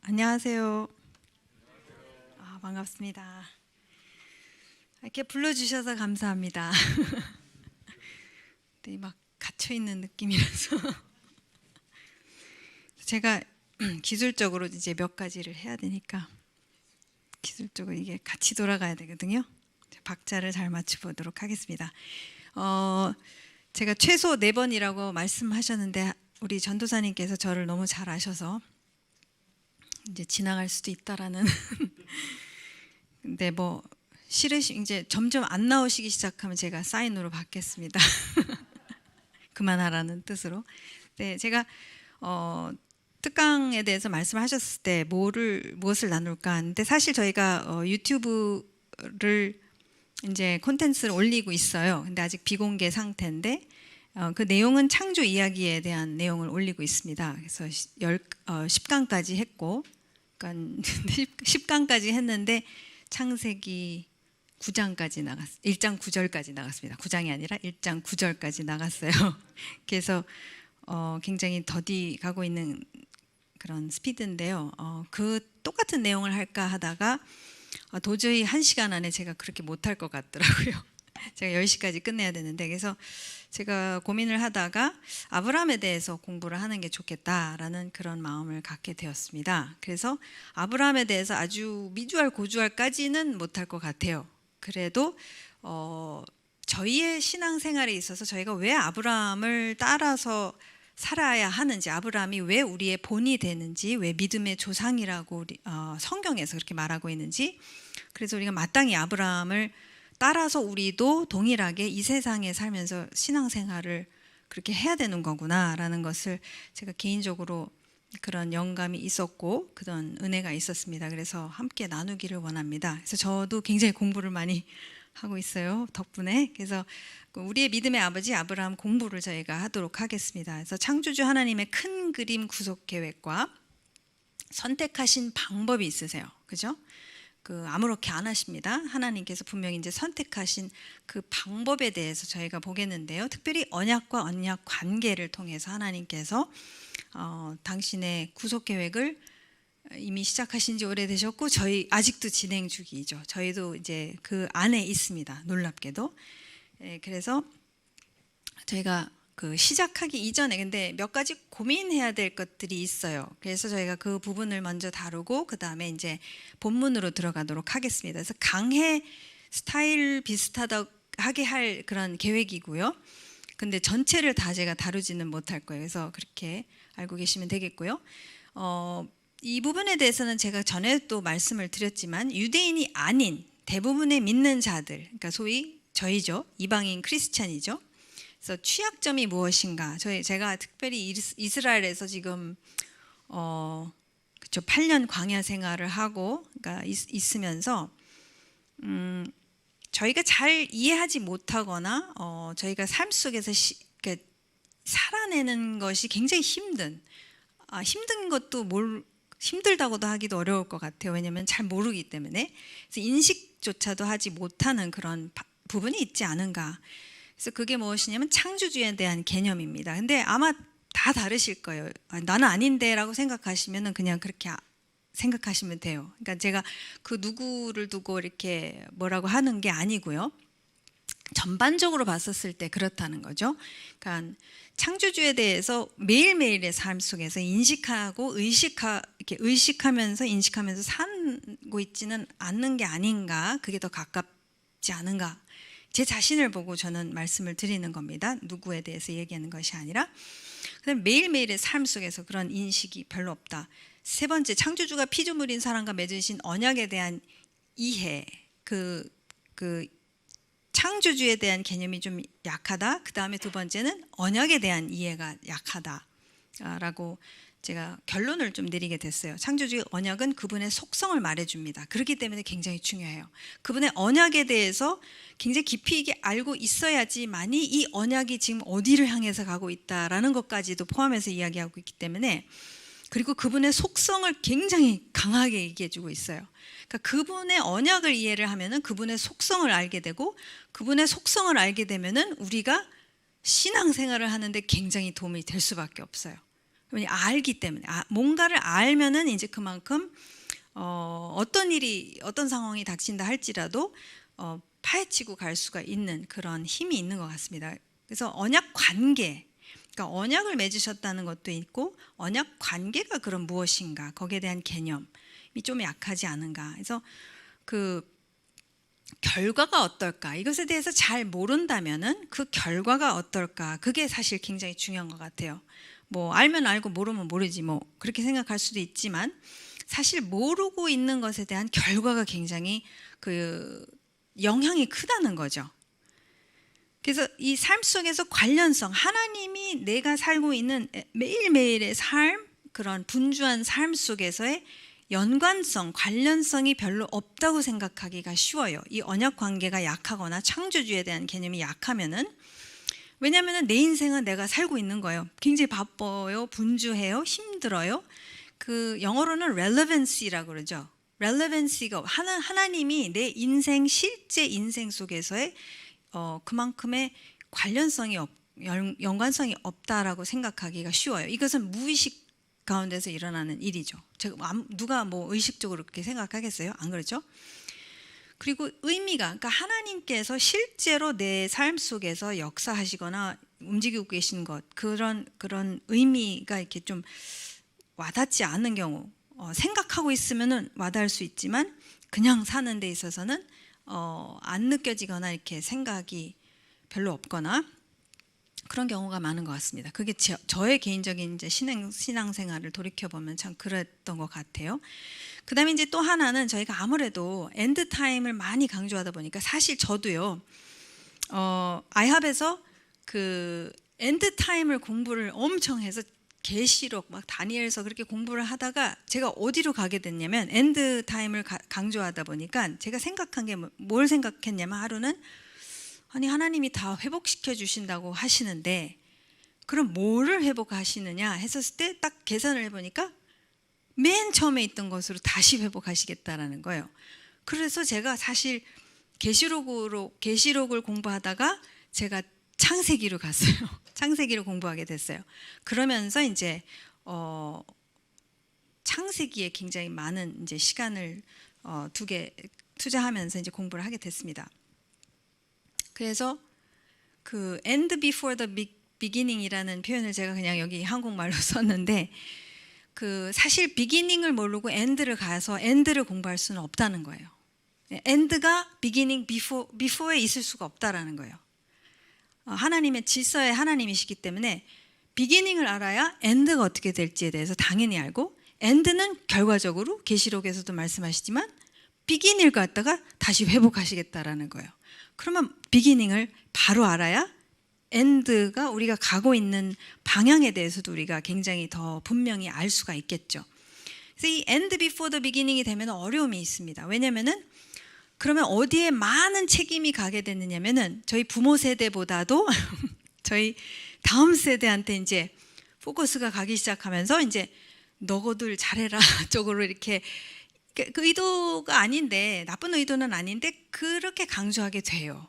안녕하세요. 반갑습니다. 이렇게 불러주셔서 감사합니다. 네, 막 갇혀있는 느낌이라서 제가 기술적으로 이제 몇 가지를 해야 되니까 기술적으로 이게 같이 돌아가야 되거든요. 박자를 잘 맞춰보도록 하겠습니다. 제가 최소 4번이라고 말씀하셨는데 우리 전도사님께서 저를 너무 잘 아셔서 이제 지나갈 수도 있다라는 근데 뭐 이제 점점 안 나오시기 시작하면 제가 사인으로 받겠습니다. 그만하라는 뜻으로. 네, 제가 특강에 대해서 말씀하셨을 때 무엇을 나눌까 하는데 사실 저희가 유튜브를 이제 콘텐츠를 올리고 있어요. 근데 아직 비공개 상태인데 그 내용은 창조 이야기에 대한 내용을 올리고 있습니다. 그래서 10강까지 했고, 그러니까 10강까지 했는데 창세기 9장까지 1장 9절까지 나갔습니다. 9장이 아니라 1장 9절까지 나갔어요. 그래서 굉장히 더디 가고 있는 그런 스피드인데요. 그 똑같은 내용을 할까 하다가 도저히 1시간 안에 제가 그렇게 못할 것 같더라고요. 제가 10시까지 끝내야 되는데, 그래서 제가 고민을 하다가 아브라함에 대해서 공부를 하는 게 좋겠다라는 그런 마음을 갖게 되었습니다. 그래서 아브라함에 대해서 아주 미주알 고주알까지는 못할 것 같아요. 그래도 저희의 신앙생활에 있어서 저희가 왜 아브라함을 따라서 살아야 하는지, 아브라함이 왜 우리의 본이 되는지, 왜 믿음의 조상이라고 성경에서 그렇게 말하고 있는지, 그래서 우리가 마땅히 아브라함을 따라서 우리도 동일하게 이 세상에 살면서 신앙생활을 그렇게 해야 되는 거구나라는 것을 제가 개인적으로 그런 영감이 있었고 그런 은혜가 있었습니다. 그래서 함께 나누기를 원합니다. 그래서 저도 굉장히 공부를 많이 하고 있어요, 덕분에. 그래서 우리의 믿음의 아버지 아브라함 공부를 저희가 하도록 하겠습니다. 그래서 창조주 하나님의 큰 그림 구속 계획과 선택하신 방법이 있으세요, 그죠? 아무렇게 안 하십니다. 하나님께서 분명히 이제 선택하신 그 방법에 대해서 저희가 보겠는데요. 특별히 언약과 언약 관계를 통해서 하나님께서 당신의 구속 계획을 이미 시작하신 지 오래되셨고 저희 아직도 진행 중이죠. 저희도 이제 그 안에 있습니다. 놀랍게도. 그래서 저희가 시작하기 이전에 근데 몇 가지 고민해야 될 것들이 있어요. 그래서 저희가 그 부분을 먼저 다루고 그 다음에 이제 본문으로 들어가도록 하겠습니다. 그래서 강해 스타일 비슷하게 할 그런 계획이고요. 근데 전체를 다 제가 다루지는 못할 거예요. 그래서 그렇게 알고 계시면 되겠고요. 이 부분에 대해서는 제가 전에 또 말씀을 드렸지만 유대인이 아닌 대부분의 믿는 자들, 그러니까 소위 저희죠. 이방인 크리스찬이죠. 그래서 취약점이 무엇인가? 제가 특별히 이스라엘에서 지금 8년 광야 생활을 하고 그러니까 있으면서 저희가 잘 이해하지 못하거나 저희가 삶 속에서 그러니까 살아내는 것이 굉장히 힘든 것도 힘들다고도 하기도 어려울 것 같아요. 왜냐하면 잘 모르기 때문에. 그래서 인식조차도 하지 못하는 그런 부분이 있지 않은가. 그래서 그게 무엇이냐면 창조주에 대한 개념입니다. 근데 아마 다 다르실 거예요. 나는 아닌데 라고 생각하시면 그냥 그렇게 생각하시면 돼요. 그러니까 제가 그 누구를 두고 이렇게 뭐라고 하는 게 아니고요. 전반적으로 봤었을 때 그렇다는 거죠. 그러니까 창조주에 대해서 매일매일의 삶 속에서 인식하고 이렇게 의식하면서 인식하면서 살고 있지는 않는 게 아닌가. 그게 더 가깝지 않은가. 제 자신을 보고 저는 말씀을 드리는 겁니다. 누구에 대해서 얘기하는 것이 아니라. 그다음에 매일매일의 삶 속에서 그런 인식이 별로 없다. 세 번째, 창조주가 피조물인 사람과 맺으신 언약에 대한 이해. 창조주에 대한 개념이 좀 약하다. 그 다음에 두 번째는 언약에 대한 이해가 약하다라고 제가 결론을 좀 내리게 됐어요. 창조주의 언약은 그분의 속성을 말해줍니다. 그렇기 때문에 굉장히 중요해요. 그분의 언약에 대해서 굉장히 깊이 있게 알고 있어야지만이 이 언약이 지금 어디를 향해서 가고 있다라는 것까지도 포함해서 이야기하고 있기 때문에, 그리고 그분의 속성을 굉장히 강하게 얘기해주고 있어요. 그러니까 그분의 언약을 이해를 하면은 그분의 속성을 알게 되고, 그분의 속성을 알게 되면은 우리가 신앙생활을 하는데 굉장히 도움이 될 수밖에 없어요. 알기 때문에 뭔가를 알면은 이제 그만큼 어떤 일이 어떤 상황이 닥친다 할지라도 파헤치고 갈 수가 있는 그런 힘이 있는 것 같습니다. 그래서 언약 관계, 그러니까 언약을 맺으셨다는 것도 있고 언약 관계가 그럼 무엇인가 거기에 대한 개념이 좀 약하지 않은가. 그래서 그 결과가 어떨까 이것에 대해서 잘 모른다면은 그 결과가 어떨까 그게 사실 굉장히 중요한 것 같아요. 뭐 알면 알고 모르면 모르지 뭐 그렇게 생각할 수도 있지만 사실 모르고 있는 것에 대한 결과가 굉장히 그 영향이 크다는 거죠. 그래서 이 삶 속에서 관련성, 하나님이 내가 살고 있는 매일매일의 삶, 그런 분주한 삶 속에서의 연관성, 관련성이 별로 없다고 생각하기가 쉬워요. 이 언약 관계가 약하거나 창조주에 대한 개념이 약하면은, 왜냐하면 내 인생은 내가 살고 있는 거예요. 굉장히 바빠요, 분주해요, 힘들어요. 그 영어로는 relevancy라고 그러죠. relevancy가 하나님이 내 인생 실제 인생 속에서의 그만큼의 관련성이 연관성이 없다라고 생각하기가 쉬워요. 이것은 무의식 가운데서 일어나는 일이죠. 누가 뭐 의식적으로 그렇게 생각하겠어요? 안 그렇죠? 그리고 의미가, 그러니까 하나님께서 실제로 내 삶 속에서 역사하시거나 움직이고 계신 것, 그런 의미가 이렇게 좀 와닿지 않는 경우, 생각하고 있으면은 와닿을 수 있지만 그냥 사는 데 있어서는 안 느껴지거나 이렇게 생각이 별로 없거나 그런 경우가 많은 것 같습니다. 그게 저의 개인적인 이제 신앙생활을 돌이켜 보면 참 그랬던 것 같아요. 그다음에 이제 또 하나는 저희가 아무래도 엔드 타임을 많이 강조하다 보니까 사실 저도요. 아이합에서 그 엔드 타임을 공부를 엄청 해서 계시록 막 다니엘서 그렇게 공부를 하다가 제가 어디로 가게 됐냐면 엔드 타임을 강조하다 보니까 제가 생각한 게 뭘 생각했냐면 하루는 아니 하나님이 다 회복시켜 주신다고 하시는데 그럼 뭐를 회복하시느냐 했었을 때 딱 계산을 해보니까 맨 처음에 있던 것으로 다시 회복하시겠다라는 거예요. 그래서 제가 사실 계시록을 공부하다가 제가 창세기로 갔어요. 창세기를 공부하게 됐어요. 그러면서 이제 창세기에 굉장히 많은 이제 시간을 투자하면서 이제 공부를 하게 됐습니다. 그래서 그 end before the beginning이라는 표현을 제가 그냥 여기 한국말로 썼는데 그 사실 beginning을 모르고 end를 가서 end를 공부할 수는 없다는 거예요. end가 beginning before에 있을 수가 없다라는 거예요. 하나님의 질서의 하나님이시기 때문에 beginning을 알아야 end가 어떻게 될지에 대해서 당연히 알고 end는 결과적으로 계시록에서도 말씀하시지만 beginning을 갖다가 다시 회복하시겠다라는 거예요. 그러면 beginning을 바로 알아야 end가 우리가 가고 있는 방향에 대해서도 우리가 굉장히 더 분명히 알 수가 있겠죠. 그래서 이 end before the beginning이 되면 어려움이 있습니다. 왜냐면은 그러면 어디에 많은 책임이 가게 되느냐면은 저희 부모 세대보다도 저희 다음 세대한테 이제 포커스가 가기 시작하면서 이제 너희들 잘해라 쪽으로 이렇게 그 의도가 아닌데 나쁜 의도는 아닌데 그렇게 강조하게 돼요.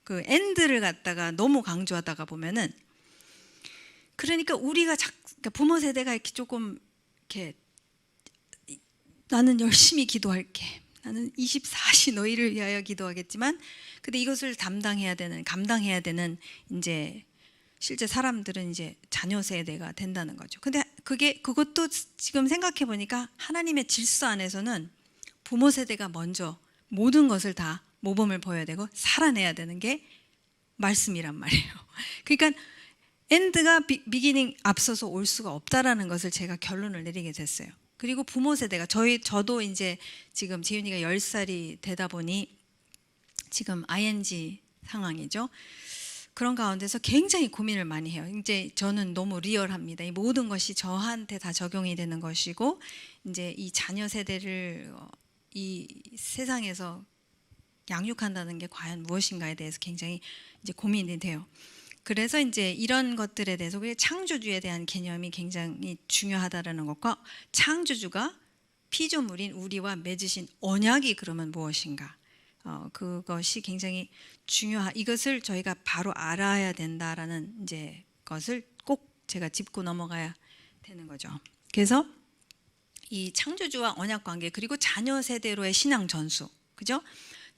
그 엔드를 갖다가 너무 강조하다가 보면은 그러니까 우리가 그러니까 부모 세대가 이렇게 조금 이렇게 나는 열심히 기도할게. 나는 24시 너희를 위하여 기도하겠지만 근데 이것을 감당해야 되는 이제 실제 사람들은 이제 자녀 세대가 된다는 거죠. 근데 그것도 지금 생각해 보니까 하나님의 질서 안에서는 부모 세대가 먼저 모든 것을 다 모범을 보여야 되고 살아내야 되는 게 말씀이란 말이에요. 그러니까 엔드가 비기닝 앞서서 올 수가 없다라는 것을 제가 결론을 내리게 됐어요. 그리고 부모 세대가 저도 이제 지금 지윤이가 10살이 되다 보니 지금 ING 상황이죠. 그런 가운데서 굉장히 고민을 많이 해요. 이제 저는 너무 리얼합니다. 이 모든 것이 저한테 다 적용이 되는 것이고 이제 이 자녀 세대를 이 세상에서 양육한다는 게 과연 무엇인가에 대해서 굉장히 이제 고민이 돼요. 그래서 이제 이런 것들에 대해서 창조주에 대한 개념이 굉장히 중요하다라는 것과 창조주가 피조물인 우리와 맺으신 언약이 그러면 무엇인가? 그것이 굉장히 이것을 저희가 바로 알아야 된다라는 이제 것을 꼭 제가 짚고 넘어가야 되는 거죠. 그래서 이 창조주와 언약 관계 그리고 자녀 세대로의 신앙 전수, 그죠?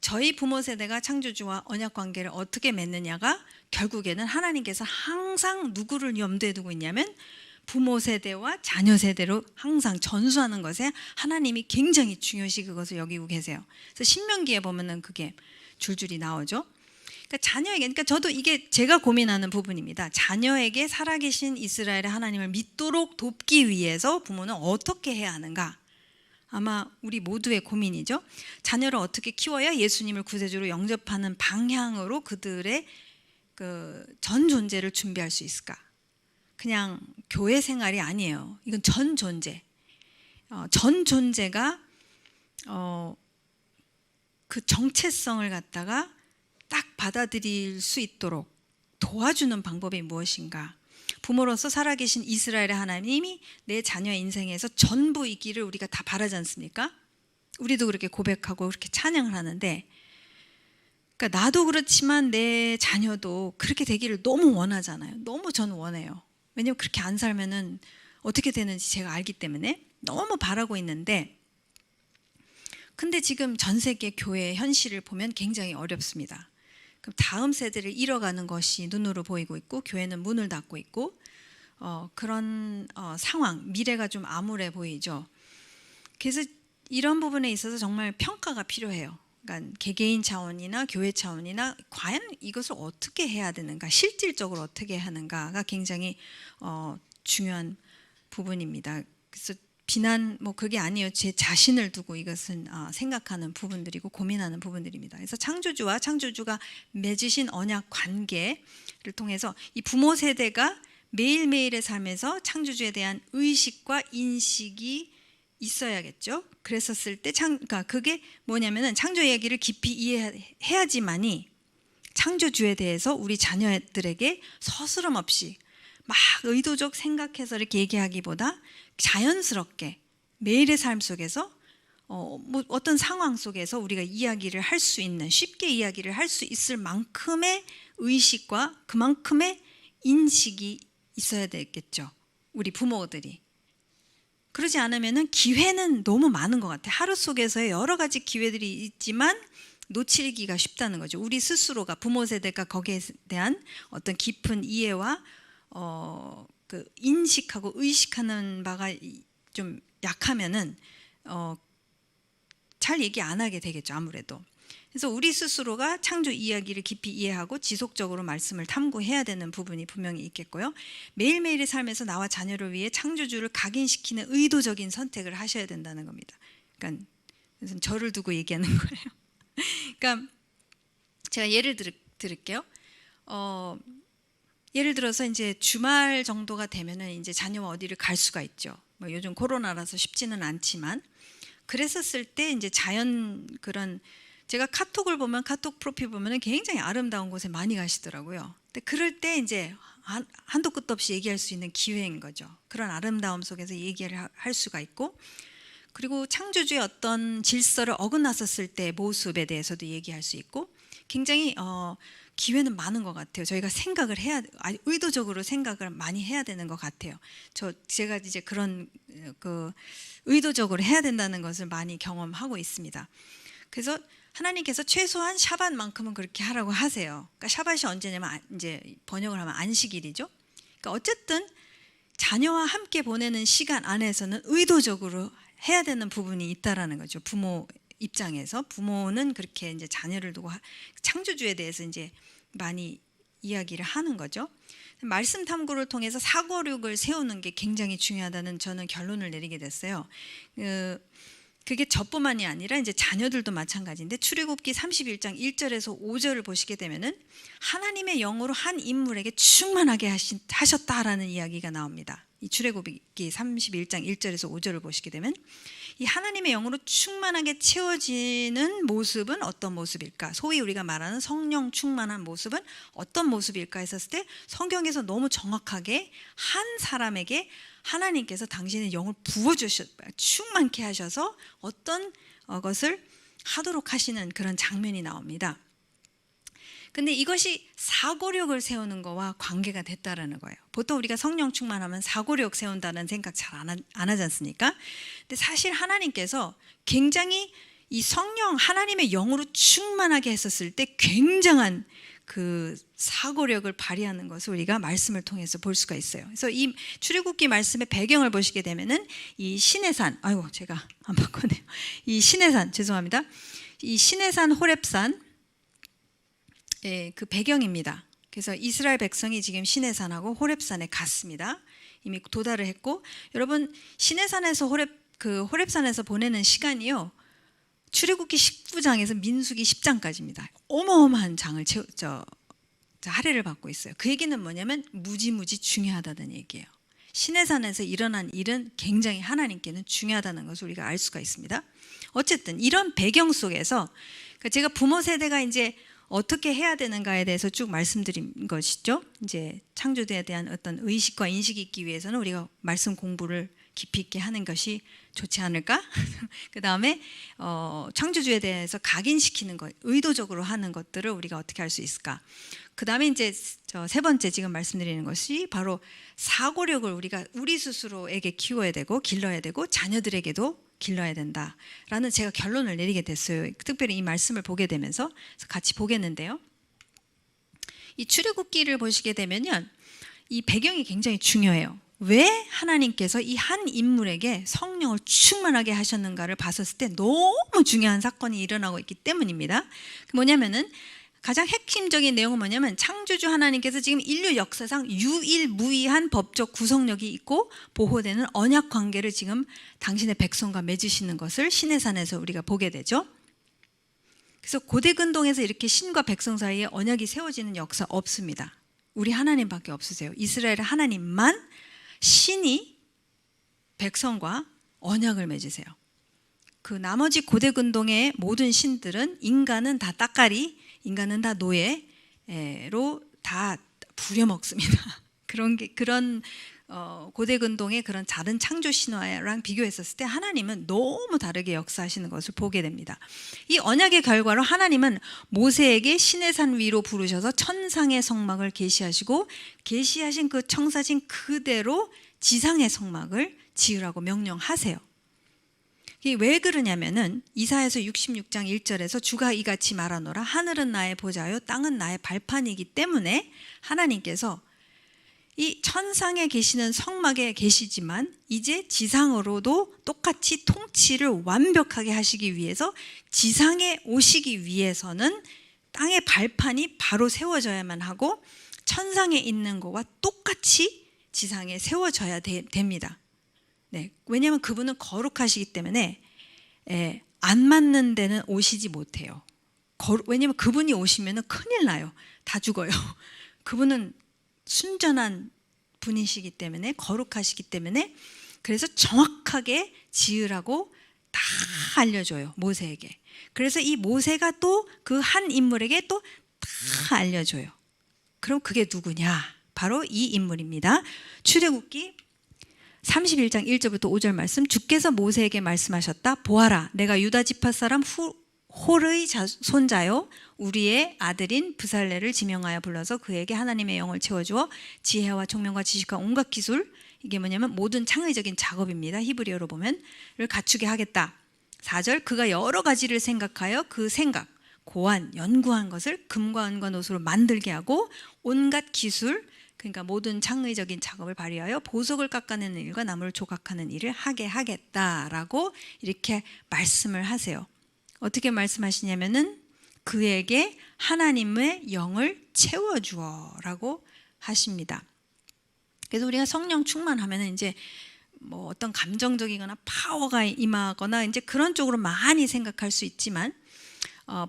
저희 부모 세대가 창조주와 언약 관계를 어떻게 맺느냐가 결국에는 하나님께서 항상 누구를 염두에 두고 있냐면 부모 세대와 자녀 세대로 항상 전수하는 것에 하나님이 굉장히 중요시 그것을 여기고 계세요. 그래서 신명기에 보면은 그게 줄줄이 나오죠. 그러니까 자녀에게, 그러니까 저도 이게 제가 고민하는 부분입니다. 자녀에게 살아계신 이스라엘의 하나님을 믿도록 돕기 위해서 부모는 어떻게 해야 하는가? 아마 우리 모두의 고민이죠. 자녀를 어떻게 키워야 예수님을 구세주로 영접하는 방향으로 그들의 그 전 존재를 준비할 수 있을까? 그냥 교회 생활이 아니에요. 이건 전 존재. 전 존재가 그 정체성을 갖다가 딱 받아들일 수 있도록 도와주는 방법이 무엇인가? 부모로서 살아계신 이스라엘의 하나님이 내 자녀의 인생에서 전부 있기를 우리가 다 바라지 않습니까? 우리도 그렇게 고백하고 그렇게 찬양을 하는데, 그러니까 나도 그렇지만 내 자녀도 그렇게 되기를 너무 원하잖아요. 너무 저는 원해요. 왜냐하면 그렇게 안 살면은 어떻게 되는지 제가 알기 때문에 너무 바라고 있는데, 근데 지금 전 세계 교회의 현실을 보면 굉장히 어렵습니다. 그럼 다음 세대를 잃어가는 것이 눈으로 보이고 있고 교회는 문을 닫고 있고 그런 상황, 미래가 좀 암울해 보이죠. 그래서 이런 부분에 있어서 정말 평가가 필요해요. 그러니까 개개인 차원이나 교회 차원이나 과연 이것을 어떻게 해야 되는가, 실질적으로 어떻게 하는가가 굉장히 중요한 부분입니다. 그래서 비난 그게 아니에요. 제 자신을 두고 이것은 생각하는 부분들이고 고민하는 부분들입니다. 그래서 창조주와 창조주가 맺으신 언약 관계를 통해서 이 부모 세대가 매일매일의 삶에서 창조주에 대한 의식과 인식이 있어야겠죠. 그랬었을 때 그러니까 그게 뭐냐면은 창조 이야기를 깊이 이해해야지만이 창조주에 대해서 우리 자녀들에게 서스럼 없이 막 의도적 생각해서 이렇게 얘기하기보다 자연스럽게 매일의 삶 속에서 어떤 상황 속에서 우리가 이야기를 할 수 있는, 쉽게 이야기를 할 수 있을 만큼의 의식과 그만큼의 인식이 있어야 되겠죠. 우리 부모들이. 그러지 않으면 기회는 너무 많은 것 같아요. 하루 속에서의 여러 가지 기회들이 있지만 놓치기가 쉽다는 거죠. 우리 스스로가, 부모 세대가 거기에 대한 어떤 깊은 이해와 그 인식하고 의식하는 바가 좀 약하면은 잘 얘기 안 하게 되겠죠. 아무래도. 그래서 우리 스스로가 창조 이야기를 깊이 이해하고 지속적으로 말씀을 탐구해야 되는 부분이 분명히 있겠고요. 매일매일의 삶에서 나와 자녀를 위해 창조주를 각인시키는 의도적인 선택을 하셔야 된다는 겁니다. 그러니까 저를 두고 얘기하는 거예요. 그러니까 제가 예를 들을게요. 예를 들어서 이제 주말 정도가 되면은 이제 자녀와 어디를 갈 수가 있죠. 요즘 코로나라서 쉽지는 않지만, 그랬었을 때 이제 그런 제가 카톡을 보면, 카톡 프로필 보면은 굉장히 아름다운 곳에 많이 가시더라고요. 근데 그럴 때 이제 한도 끝도 없이 얘기할 수 있는 기회인 거죠. 그런 아름다움 속에서 얘기를 할 수가 있고, 그리고 창조주의 어떤 질서를 어긋났었을 때 모습에 대해서도 얘기할 수 있고, 굉장히 기회는 많은 것 같아요. 저희가 생각을 의도적으로 생각을 많이 해야 되는 것 같아요. 제가 이제 그런 의도적으로 해야 된다는 것을 많이 경험하고 있습니다. 그래서 하나님께서 최소한 샤밧만큼은 그렇게 하라고 하세요. 그러니까 샤밧이 언제냐면 이제 번역을 하면 안식일이죠. 그러니까 어쨌든 자녀와 함께 보내는 시간 안에서는 의도적으로 해야 되는 부분이 있다라는 거죠. 부모 입장에서 부모는 그렇게 이제 자녀를 두고 창조주에 대해서 이제 많이 이야기를 하는 거죠. 말씀 탐구를 통해서 사고력을 세우는 게 굉장히 중요하다는 저는 결론을 내리게 됐어요. 그게 저뿐만이 아니라 이제 자녀들도 마찬가지인데, 출애굽기 31장 1절에서 5절을 보시게 되면은 하나님의 영으로 한 인물에게 충만하게 하셨다라는 이야기가 나옵니다. 이 출애굽기 31장 1절에서 5절을 보시게 되면 이 하나님의 영으로 충만하게 채워지는 모습은 어떤 모습일까? 소위 우리가 말하는 성령 충만한 모습은 어떤 모습일까 했었을 때, 성경에서 너무 정확하게 한 사람에게 하나님께서 당신의 영을 부어주셨어요. 충만케 하셔서 어떤 것을 하도록 하시는 그런 장면이 나옵니다. 근데 이것이 사고력을 세우는 거와 관계가 됐다라는 거예요. 보통 우리가 성령 충만하면 사고력 세운다는 생각 잘 안 하지 않습니까? 근데 사실 하나님께서 굉장히 이 성령 하나님의 영으로 충만하게 했었을 때 굉장한 그 사고력을 발휘하는 것을 우리가 말씀을 통해서 볼 수가 있어요. 그래서 이 출애굽기 말씀의 배경을 보시게 되면은 이 시내산, 아이고 제가 안 바꿨네요. 이 시내산, 죄송합니다. 이 시내산 호렙산, 그 배경입니다. 그래서 이스라엘 백성이 지금 시내산하고 호렙산에 갔습니다. 이미 도달을 했고, 여러분 시내산에서 호렙산에서 보내는 시간이요. 출애굽기 19장에서 민수기 10장까지입니다. 어마어마한 장을 할애를 받고 있어요. 그 얘기는 뭐냐면 무지무지 중요하다는 얘기예요. 시내산에서 일어난 일은 굉장히 하나님께는 중요하다는 것을 우리가 알 수가 있습니다. 어쨌든 이런 배경 속에서 제가 부모 세대가 이제 어떻게 해야 되는가에 대해서 쭉 말씀드린 것이죠. 이제 창조대에 대한 어떤 의식과 인식이 있기 위해서는 우리가 말씀 공부를 깊이 있게 하는 것이 좋지 않을까? 그 다음에 창조주에 대해서 각인시키는 것, 의도적으로 하는 것들을 우리가 어떻게 할 수 있을까? 그 다음에 이제 세 번째 지금 말씀드리는 것이 바로 사고력을 우리가 우리 스스로에게 키워야 되고 길러야 되고 자녀들에게도 길러야 된다라는 제가 결론을 내리게 됐어요. 특별히 이 말씀을 보게 되면서 같이 보겠는데요. 이 출애굽기를 보시게 되면요, 이 배경이 굉장히 중요해요. 왜 하나님께서 이 한 인물에게 성령을 충만하게 하셨는가를 봤었을 때 너무 중요한 사건이 일어나고 있기 때문입니다. 뭐냐면은 가장 핵심적인 내용은 뭐냐면 창조주 하나님께서 지금 인류 역사상 유일무이한 법적 구속력이 있고 보호되는 언약 관계를 지금 당신의 백성과 맺으시는 것을 시내산에서 우리가 보게 되죠. 그래서 고대 근동에서 이렇게 신과 백성 사이에 언약이 세워지는 역사 없습니다. 우리 하나님밖에 없으세요. 이스라엘 하나님만 신이 백성과 언약을 맺으세요. 그 나머지 고대 근동의 모든 신들은 인간은 다 따까리, 인간은 다 노예로 다 부려먹습니다. 그런 고대 근동의 그런 다른 창조 신화랑 비교했었을 때 하나님은 너무 다르게 역사하시는 것을 보게 됩니다. 이 언약의 결과로 하나님은 모세에게 시내산 위로 부르셔서 천상의 성막을 계시하시고 계시하신 그 청사진 그대로 지상의 성막을 지으라고 명령하세요. 이게 왜 그러냐면은 이사야서 66장 1절에서 주가 이같이 말하노라 하늘은 나의 보좌요 땅은 나의 발판이기 때문에 하나님께서 이 천상에 계시는 성막에 계시지만 이제 지상으로도 똑같이 통치를 완벽하게 하시기 위해서 지상에 오시기 위해서는 땅의 발판이 바로 세워져야만 하고 천상에 있는 것과 똑같이 지상에 세워져야 됩니다. 네, 왜냐하면 그분은 거룩하시기 때문에 안 맞는 데는 오시지 못해요. 왜냐하면 그분이 오시면 큰일 나요. 다 죽어요. 그분은 순전한 분이시기 때문에 거룩하시기 때문에 그래서 정확하게 지으라고 다 알려줘요. 모세에게. 그래서 이 모세가 또 그 한 인물에게 또 다 알려줘요. 그럼 그게 누구냐? 바로 이 인물입니다. 출애굽기 31장 1절부터 5절 말씀. 주께서 모세에게 말씀하셨다. 보아라, 내가 유다 지파 사람 홀의 손자요 우리의 아들인 브살레를 지명하여 불러서 그에게 하나님의 영을 채워주어 지혜와 총명과 지식과 온갖 기술, 이게 뭐냐면 모든 창의적인 작업입니다. 히브리어로 보면 를 갖추게 하겠다. 4절, 그가 여러 가지를 생각하여 그 생각 고안 연구한 것을 금과 은과 노수로 만들게 하고 온갖 기술, 그러니까 모든 창의적인 작업을 발휘하여 보석을 깎아내는 일과 나무를 조각하는 일을 하게 하겠다라고 이렇게 말씀을 하세요. 어떻게 말씀하시냐면은 그에게 하나님의 영을 채워주어라고 하십니다. 그래서 우리가 성령 충만하면은 이제 뭐 어떤 감정적이거나 파워가 임하거나 이제 그런 쪽으로 많이 생각할 수 있지만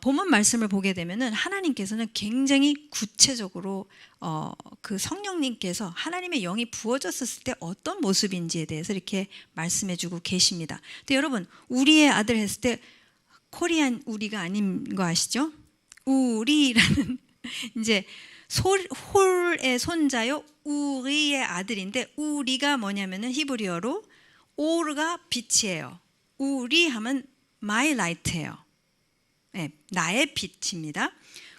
본문 말씀을 보게 되면은 하나님께서는 굉장히 구체적으로 그 성령님께서 하나님의 영이 부어졌을 때 어떤 모습인지에 대해서 이렇게 말씀해주고 계십니다. 근데 여러분 우리의 아들 했을 때 코리안 우리가 아닌 거 아시죠? 우리라는 이제 홀의 손자요 우리의 아들인데 우리가 뭐냐면은 히브리어로 오르가 빛이에요. 우리 하면 my light예요. 네, 나의 빛입니다.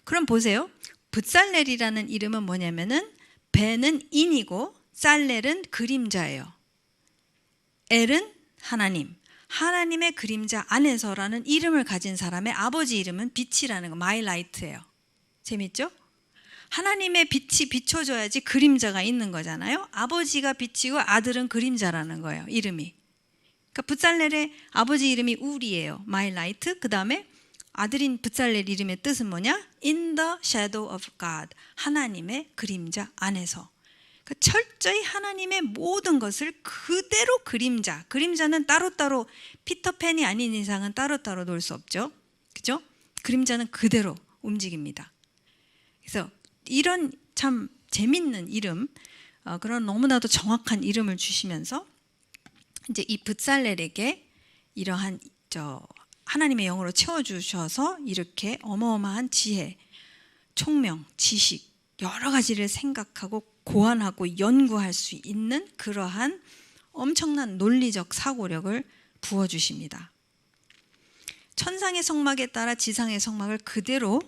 그럼 보세요. 붓살렐이라는 이름은 뭐냐면은 베는 인이고 살렐은 그림자예요. 엘은 하나님, 하나님의 그림자 안에서라는 이름을 가진 사람의 아버지 이름은 빛이라는 거, 마이 라이트예요. 재밌죠? 하나님의 빛이 비춰줘야지 그림자가 있는 거잖아요. 아버지가 빛이고 아들은 그림자라는 거예요, 이름이. 그러니까 붓살렐의 아버지 이름이 우리예요, 마이 라이트. 그 다음에 아들인 붓살렐 이름의 뜻은 뭐냐? In the shadow of God, 하나님의 그림자 안에서. 그러니까 철저히 하나님의 모든 것을 그대로 그림자는 따로따로, 피터팬이 아닌 이상은 따로따로 놓을 수 없죠, 그죠? 그림자는 그대로 움직입니다. 그래서 이런 참 재밌는 이름, 그런 너무나도 정확한 이름을 주시면서 이제 이 붓살렐에게 이러한 하나님의 영으로 채워주셔서 이렇게 어마어마한 지혜, 총명, 지식, 여러 가지를 생각하고 고안하고 연구할 수 있는 그러한 엄청난 논리적 사고력을 부어주십니다. 천상의 성막에 따라 지상의 성막을 그대로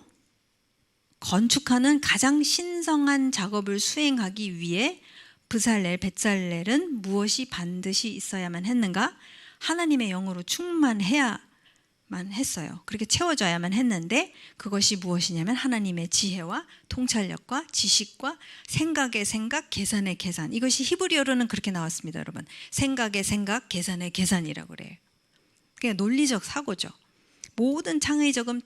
건축하는 가장 신성한 작업을 수행하기 위해 벳살렐은 무엇이 반드시 있어야만 했는가? 하나님의 영으로 충만해야만 했어요. 그렇게 채워져야만 했는데 그것이 무엇이냐면 하나님의 지혜와 통찰력과 지식과 생각의 생각, 계산의 계산. 이것이 히브리어로는 그렇게 나왔습니다, 여러분. 생각의 생각, 계산의 계산이라고 그래요. 그게 논리적 사고죠. 모든 창의적인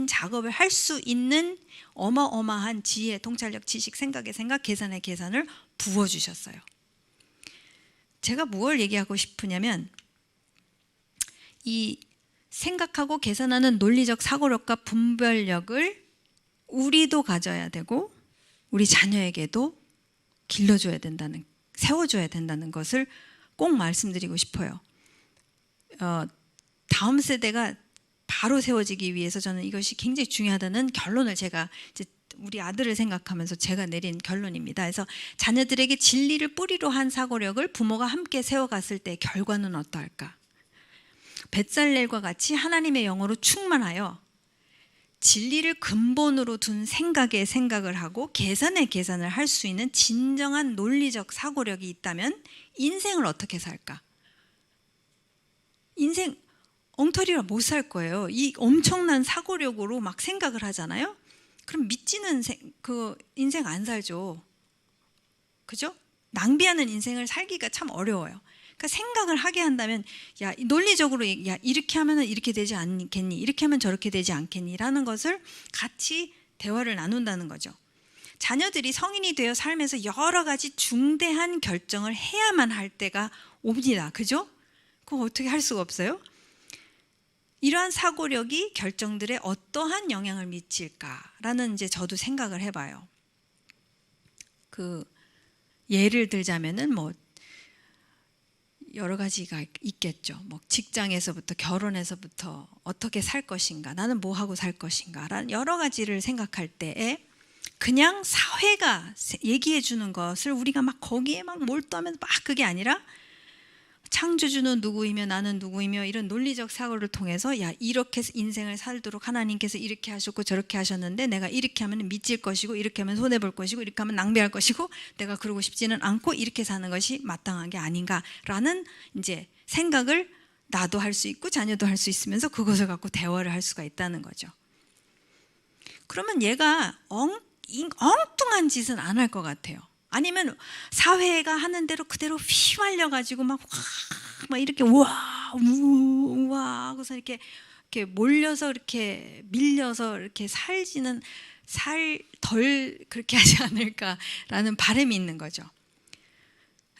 작업을 할 수 있는 어마어마한 지혜, 통찰력, 지식, 생각의 생각, 계산의 계산을 부어주셨어요. 제가 무엇을 얘기하고 싶으냐면 이 생각하고 계산하는 논리적 사고력과 분별력을 우리도 가져야 되고 우리 자녀에게도 길러줘야 된다는, 세워줘야 된다는 것을 꼭 말씀드리고 싶어요. 다음 세대가 바로 세워지기 위해서 저는 이것이 굉장히 중요하다는 결론을 제가 이제 우리 아들을 생각하면서 제가 내린 결론입니다. 그래서 자녀들에게 진리를 뿌리로 한 사고력을 부모가 함께 세워갔을 때 결과는 어떠할까? 벳살렐과 같이 하나님의 영으로 충만하여 진리를 근본으로 둔 생각에 생각을 하고 계산에 계산을 할 수 있는 진정한 논리적 사고력이 있다면 인생을 어떻게 살까? 인생 엉터리로 못 살 거예요. 이 엄청난 사고력으로 막 생각을 하잖아요. 그럼 믿지는 그 인생 안 살죠. 그죠? 낭비하는 인생을 살기가 참 어려워요. 그러니까 생각을 하게 한다면 야, 논리적으로 야, 이렇게 하면 이렇게 되지 않겠니? 이렇게 하면 저렇게 되지 않겠니? 라는 것을 같이 대화를 나눈다는 거죠. 자녀들이 성인이 되어 삶에서 여러 가지 중대한 결정을 해야만 할 때가 옵니다. 그죠? 그거 어떻게 할 수가 없어요? 이러한 사고력이 결정들에 어떠한 영향을 미칠까라는 이제 저도 생각을 해봐요. 그 예를 들자면은 뭐 여러 가지가 있겠죠. 뭐 직장에서부터 결혼에서부터 어떻게 살 것인가, 나는 뭐 하고 살 것인가라는 여러 가지를 생각할 때에 그냥 사회가 얘기해 주는 것을 우리가 막 거기에 막 몰두하면 막 그게 아니라 창조주는 누구이며 나는 누구이며 이런 논리적 사고를 통해서 야, 이렇게 인생을 살도록 하나님께서 이렇게 하셨고 저렇게 하셨는데 내가 이렇게 하면 미칠 것이고 이렇게 하면 손해볼 것이고 이렇게 하면 낭비할 것이고 내가 그러고 싶지는 않고 이렇게 사는 것이 마땅한 게 아닌가라는 이제 생각을 나도 할 수 있고 자녀도 할 수 있으면서 그것을 갖고 대화를 할 수가 있다는 거죠. 그러면 얘가 엉뚱한 짓은 안 할 것 같아요. 아니면 사회가 하는 대로 그대로 휘말려가지고 막 이렇게 우와 하고서 이렇게 몰려서 이렇게 밀려서 이렇게 덜 그렇게 하지 않을까라는 바람이 있는 거죠.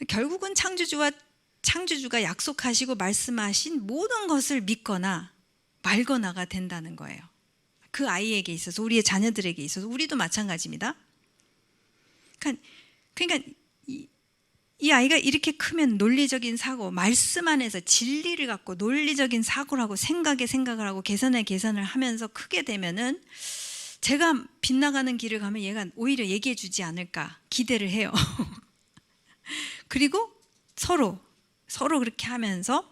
결국은 창조주가 약속하시고 말씀하신 모든 것을 믿거나 말거나가 된다는 거예요. 그 아이에게 있어서, 우리의 자녀들에게 있어서, 우리도 마찬가지입니다. 그러니까 이 아이가 이렇게 크면 논리적인 사고, 말씀 안에서 진리를 갖고 논리적인 사고를 하고 생각을 하고 계산에 계산을 하면서 크게 되면은 제가 빗나가는 길을 가면 얘가 오히려 얘기해 주지 않을까 기대를 해요. 그리고 서로 그렇게 하면서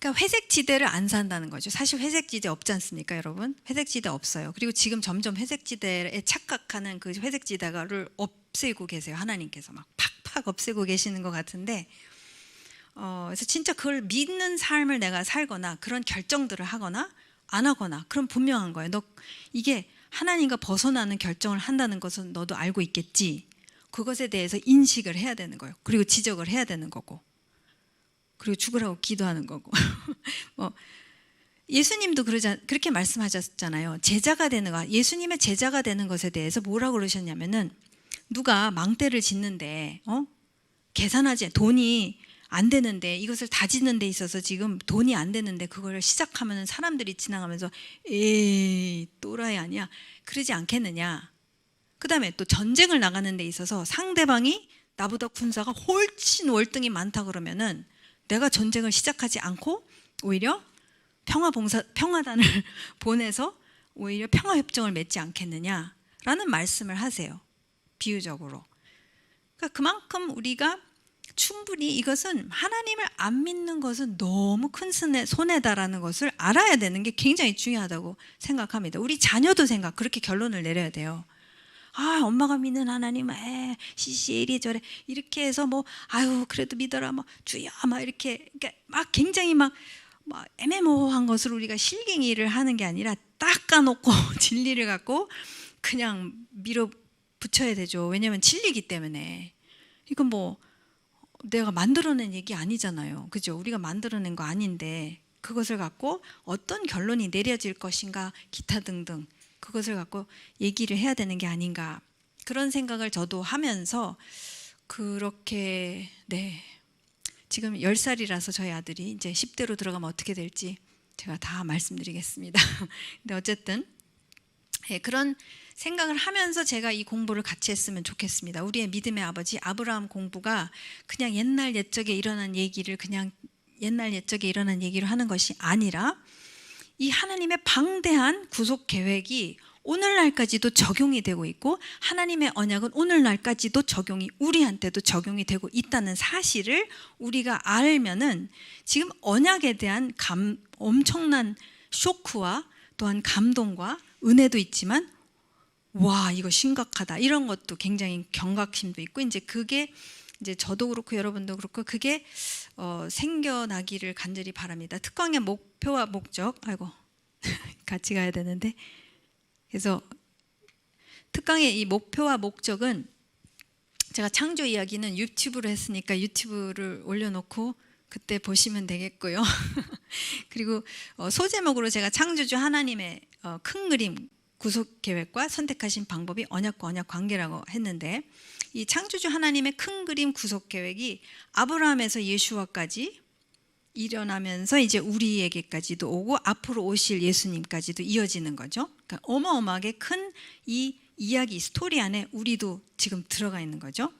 그러니까 회색 지대를 안 산다는 거죠. 사실 회색 지대 없지 않습니까, 여러분? 회색 지대 없어요. 그리고 지금 점점 회색 지대에 착각하는 그 회색 지대를 없애고 계세요. 하나님께서 막 팍팍 없애고 계시는 것 같은데, 그래서 진짜 그걸 믿는 삶을 내가 살거나 그런 결정들을 하거나 안 하거나, 그럼 분명한 거예요. 너 이게 하나님과 벗어나는 결정을 한다는 것은 너도 알고 있겠지. 그것에 대해서 인식을 해야 되는 거예요. 그리고 지적을 해야 되는 거고, 그리고 죽으라고 기도하는 거고. 예수님도 그렇게 말씀하셨잖아요. 제자가 되는 거, 예수님의 제자가 되는 것에 대해서 뭐라고 그러셨냐면은, 누가 망대를 짓는데 계산하지, 돈이 안 되는데, 이것을 다지는 데 있어서 지금 돈이 안 되는데 그걸 시작하면 사람들이 지나가면서 에이 또라이 아니야, 그러지 않겠느냐. 그 다음에 또 전쟁을 나가는 데 있어서 상대방이 나보다 군사가 훨씬 월등히 많다 그러면은 내가 전쟁을 시작하지 않고 오히려 평화단을 보내서 오히려 평화협정을 맺지 않겠느냐라는 말씀을 하세요. 비유적으로. 그러니까 그만큼 우리가 충분히 이것은, 하나님을 안 믿는 것은 너무 큰 손해다라는 것을 알아야 되는 게 굉장히 중요하다고 생각합니다. 우리 자녀도 그렇게 결론을 내려야 돼요. 아, 엄마가 믿는 하나님, 시시 이리저리 이렇게 해서 아유 그래도 믿어라, 주여, 이렇게, 그러니까 막 굉장히 막 애매모호한 것을 우리가 실갱이를 하는 게 아니라 닦아놓고 진리를 갖고 그냥 밀어붙여야 되죠. 왜냐하면 진리기 때문에. 이건 내가 만들어낸 얘기 아니잖아요. 그죠? 우리가 만들어낸 거 아닌데 그것을 갖고 어떤 결론이 내려질 것인가, 기타 등등, 그것을 갖고 얘기를 해야 되는 게 아닌가, 그런 생각을 저도 하면서 그렇게, 지금 10살이라서 저희 아들이 이제 10대로 들어가면 어떻게 될지 제가 다 말씀드리겠습니다. 근데 어쨌든 그런 생각을 하면서 제가 이 공부를 같이 했으면 좋겠습니다. 우리의 믿음의 아버지 아브라함 공부가 그냥 옛날 옛적에 일어난 얘기를 하는 것이 아니라, 이 하나님의 방대한 구속 계획이 오늘날까지도 적용이 되고 있고, 하나님의 언약은 오늘날까지도 우리한테도 적용이 되고 있다는 사실을 우리가 알면은, 지금 언약에 대한 엄청난 쇼크와 또한 감동과 은혜도 있지만, 와 이거 심각하다, 이런 것도 굉장히 경각심도 있고, 이제 그게 이제 저도 그렇고 여러분도 그렇고 그게 생겨나기를 간절히 바랍니다. 특강의 목표와 목적, 같이 가야 되는데, 그래서 특강의 이 목표와 목적은, 제가 창조 이야기는 유튜브로 했으니까 유튜브를 올려놓고 그때 보시면 되겠고요. 그리고 소제목으로 제가 창조주 하나님의 큰 그림, 구속 계획과 선택하신 방법이 언약과 언약 관계라고 했는데, 이 창조주 하나님의 큰 그림 구속 계획이 아브라함에서 예수와까지 일어나면서 이제 우리에게까지도 오고 앞으로 오실 예수님까지도 이어지는 거죠. 그러니까 어마어마하게 큰 이 이야기, 스토리 안에 우리도 지금 들어가 있는 거죠.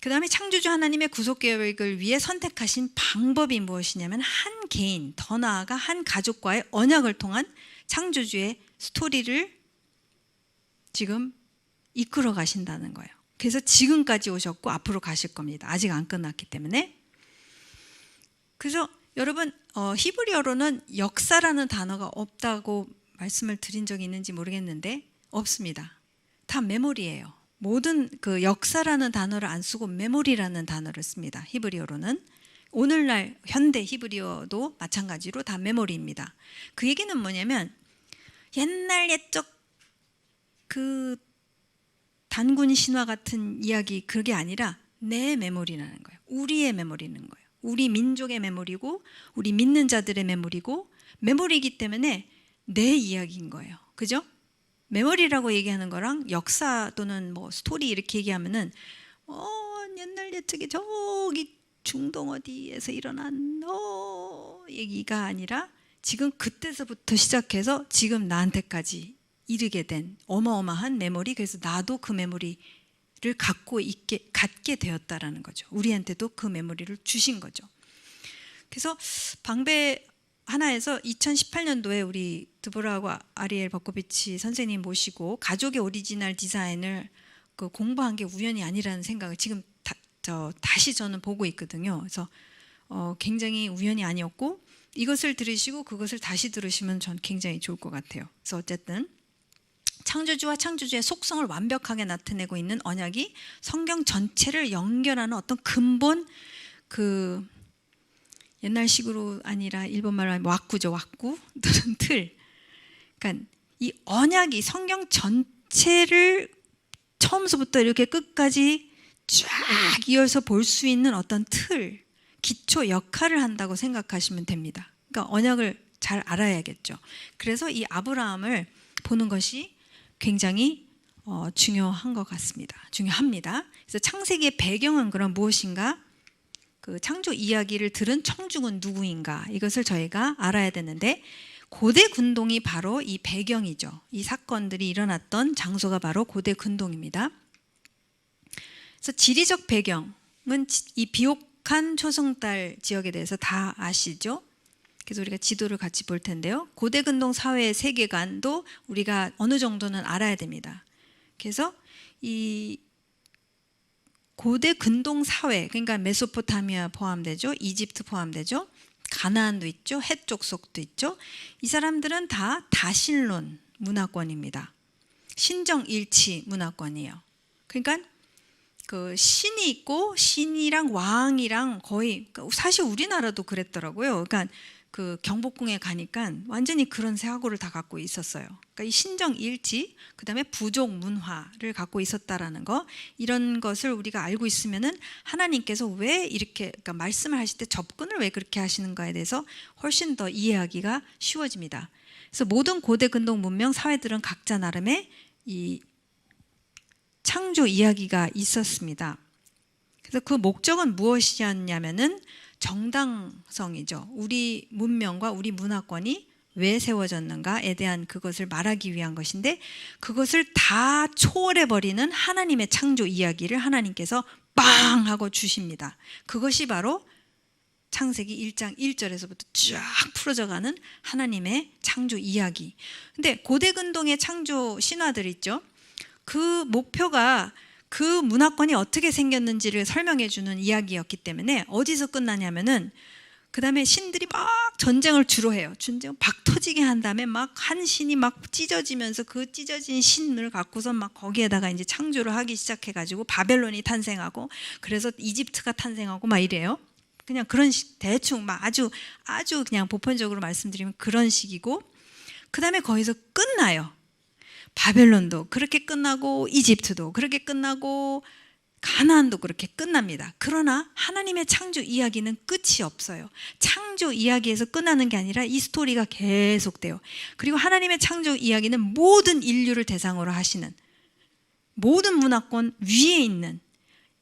그 다음에 창조주 하나님의 구속 계획을 위해 선택하신 방법이 무엇이냐면, 한 개인, 더 나아가 한 가족과의 언약을 통한 창조주의 스토리를 지금 이끌어 가신다는 거예요. 그래서 지금까지 오셨고 앞으로 가실 겁니다. 아직 안 끝났기 때문에. 그래서 여러분, 히브리어로는 역사라는 단어가 없다고 말씀을 드린 적이 있는지 모르겠는데 없습니다. 다 메모리예요. 모든 그 역사라는 단어를 안 쓰고 메모리라는 단어를 씁니다. 히브리어로는. 오늘날 현대 히브리어도 마찬가지로 다 메모리입니다. 그 얘기는 뭐냐면, 옛날 옛적 그 단군 신화 같은 이야기, 그게 아니라 내 메모리라는 거예요. 우리의 메모리는 거예요. 우리 민족의 메모리고 우리 믿는 자들의 메모리고, 메모리이기 때문에 내 이야기인 거예요. 그죠? 메모리라고 얘기하는 거랑 역사 또는 스토리 이렇게 얘기하면은 옛날 옛적에 저기 중동 어디에서 일어난 얘기가 아니라, 지금 그때서부터 시작해서 지금 나한테까지 이르게 된 어마어마한 메모리. 그래서 나도 그 메모리를 갖게 되었다라는 거죠. 우리한테도 그 메모리를 주신 거죠. 그래서 방배 하나에서 2018년도에 우리 드보라하고 아리엘 버코비치 선생님 모시고 가족의 오리지널 디자인을 공부한 게 우연이 아니라는 생각을 지금 다시 저는 보고 있거든요. 그래서 굉장히 우연이 아니었고, 이것을 들으시고 그것을 다시 들으시면 전 굉장히 좋을 것 같아요. 그래서 어쨌든 창조주와 창조주의 속성을 완벽하게 나타내고 있는 언약이 성경 전체를 연결하는 어떤 근본, 그 옛날식으로 아니라 일본말로 하면 왁구죠. 왁구 또는 틀. 그러니까 이 언약이 성경 전체를 처음서부터 이렇게 끝까지 쫙 이어서 볼 수 있는 어떤 틀, 기초 역할을 한다고 생각하시면 됩니다. 그러니까 언약을 잘 알아야겠죠. 그래서 이 아브라함을 보는 것이 굉장히 중요한 것 같습니다. 중요합니다. 그래서 창세기의 배경은 그럼 무엇인가? 그 창조 이야기를 들은 청중은 누구인가? 이것을 저희가 알아야 되는데, 고대 근동이 바로 이 배경이죠. 이 사건들이 일어났던 장소가 바로 고대 근동입니다. 그래서 지리적 배경은 이 비옥한 초승달 지역에 대해서 다 아시죠? 그래서 우리가 지도를 같이 볼 텐데요. 고대 근동 사회의 세계관도 우리가 어느 정도는 알아야 됩니다. 그래서 이 고대 근동 사회, 그러니까 메소포타미아 포함되죠. 이집트 포함되죠. 가나안도 있죠. 헷 족속도 있죠. 이 사람들은 다 다신론 문화권입니다. 신정일치 문화권이에요. 그러니까 그 신이 있고 신이랑 왕이랑 거의, 사실 우리나라도 그랬더라고요. 그러니까 그 경복궁에 가니까 완전히 그런 사고를 다 갖고 있었어요. 그러니까 이 신정일치, 그 다음에 부족 문화를 갖고 있었다라는 거, 이런 것을 우리가 알고 있으면은 하나님께서 왜 이렇게, 그러니까 말씀을 하실 때 접근을 왜 그렇게 하시는가에 대해서 훨씬 더 이해하기가 쉬워집니다. 그래서 모든 고대 근동 문명 사회들은 각자 나름의 이 창조 이야기가 있었습니다. 그래서 그 목적은 무엇이었냐면은 정당성이죠. 우리 문명과 우리 문화권이 왜 세워졌는가에 대한 그것을 말하기 위한 것인데, 그것을 다 초월해버리는 하나님의 창조 이야기를 하나님께서 빵 하고 주십니다. 그것이 바로 창세기 1장 1절에서부터 쫙 풀어져가는 하나님의 창조 이야기. 근데 고대 근동의 창조 신화들 있죠. 그 목표가 그 문화권이 어떻게 생겼는지를 설명해 주는 이야기였기 때문에 어디서 끝나냐면은, 그 다음에 신들이 막 전쟁을 주로 해요. 전쟁 박 터지게 한 다음에 막 한 신이 막 찢어지면서 그 찢어진 신을 갖고서 막 거기에다가 이제 창조를 하기 시작해가지고 바벨론이 탄생하고, 그래서 이집트가 탄생하고 막 이래요. 그냥 그런 대충 막 아주 그냥 보편적으로 말씀드리면 그런 식이고, 그 다음에 거기서 끝나요. 바벨론도 그렇게 끝나고, 이집트도 그렇게 끝나고, 가나안도 그렇게 끝납니다. 그러나 하나님의 창조 이야기는 끝이 없어요. 창조 이야기에서 끝나는 게 아니라 이 스토리가 계속돼요. 그리고 하나님의 창조 이야기는 모든 인류를 대상으로 하시는, 모든 문화권 위에 있는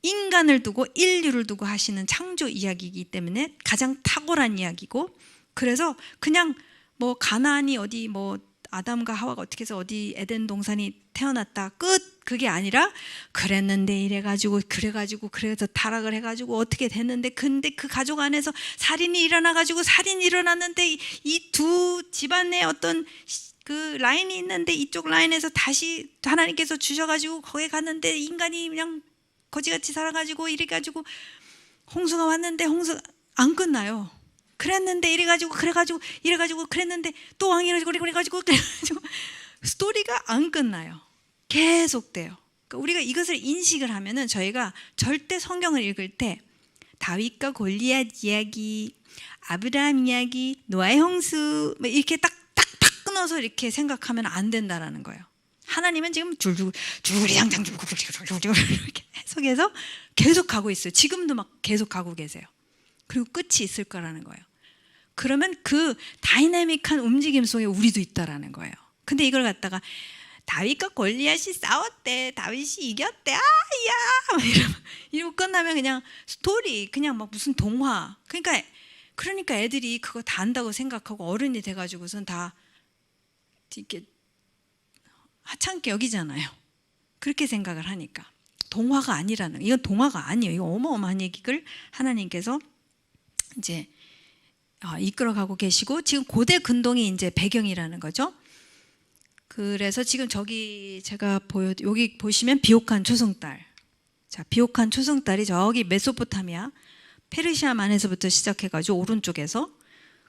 인간을 두고 인류를 두고 하시는 창조 이야기이기 때문에 가장 탁월한 이야기고, 그래서 그냥 뭐 가나안이 어디 뭐 아담과 하와가 어떻게 해서 어디 에덴 동산이 태어났다 끝, 그게 아니라 그랬는데 이래가지고 그래가지고 그래서 타락을 해가지고 어떻게 됐는데, 근데 그 가족 안에서 살인이 일어나가지고 살인이 일어났는데 이 두 집안에 어떤 그 라인이 있는데 이쪽 라인에서 다시 하나님께서 주셔가지고 거기 갔는데 인간이 그냥 거지같이 살아가지고 이래가지고 홍수가 왔는데 홍수 안 끝나요. 그랬는데 이래가지고 그래가지고 이래가지고 그랬는데 또 왕이 그래가지고 스토리가 안 끝나요. 계속돼요. 그러니까 우리가 이것을 인식을 하면은 저희가 절대 성경을 읽을 때 다윗과 골리앗 이야기, 아브라함 이야기, 노아의 홍수 이렇게 딱 끊어서 이렇게 생각하면 안 된다라는 거예요. 하나님은 지금 줄줄이장장 이렇게 해석해서 계속 가고 있어요. 지금도 막 계속 가고 계세요. 그리고 끝이 있을 거라는 거예요. 그러면 그 다이나믹한 움직임 속에 우리도 있다라는 거예요. 근데 이걸 갖다가 다윗과 골리앗이 싸웠대, 다윗이 이겼대, 아야 이러고 끝나면 그냥 스토리, 그냥 막 무슨 동화. 그러니까 애들이 그거 다 안다고 생각하고 어른이 돼가지고선 다 이렇게 하찮게 여기잖아요. 그렇게 생각을 하니까. 동화가 아니라는, 이건 동화가 아니에요. 이거 어마어마한 얘기를 하나님께서 이제 이끌어가고 계시고, 지금 고대 근동이 이제 배경이라는 거죠. 그래서 지금 저기 제가 여기 보시면 비옥한 초승달. 자, 비옥한 초승달이 저기 메소포타미아 페르시아만에서부터 시작해가지고 오른쪽에서,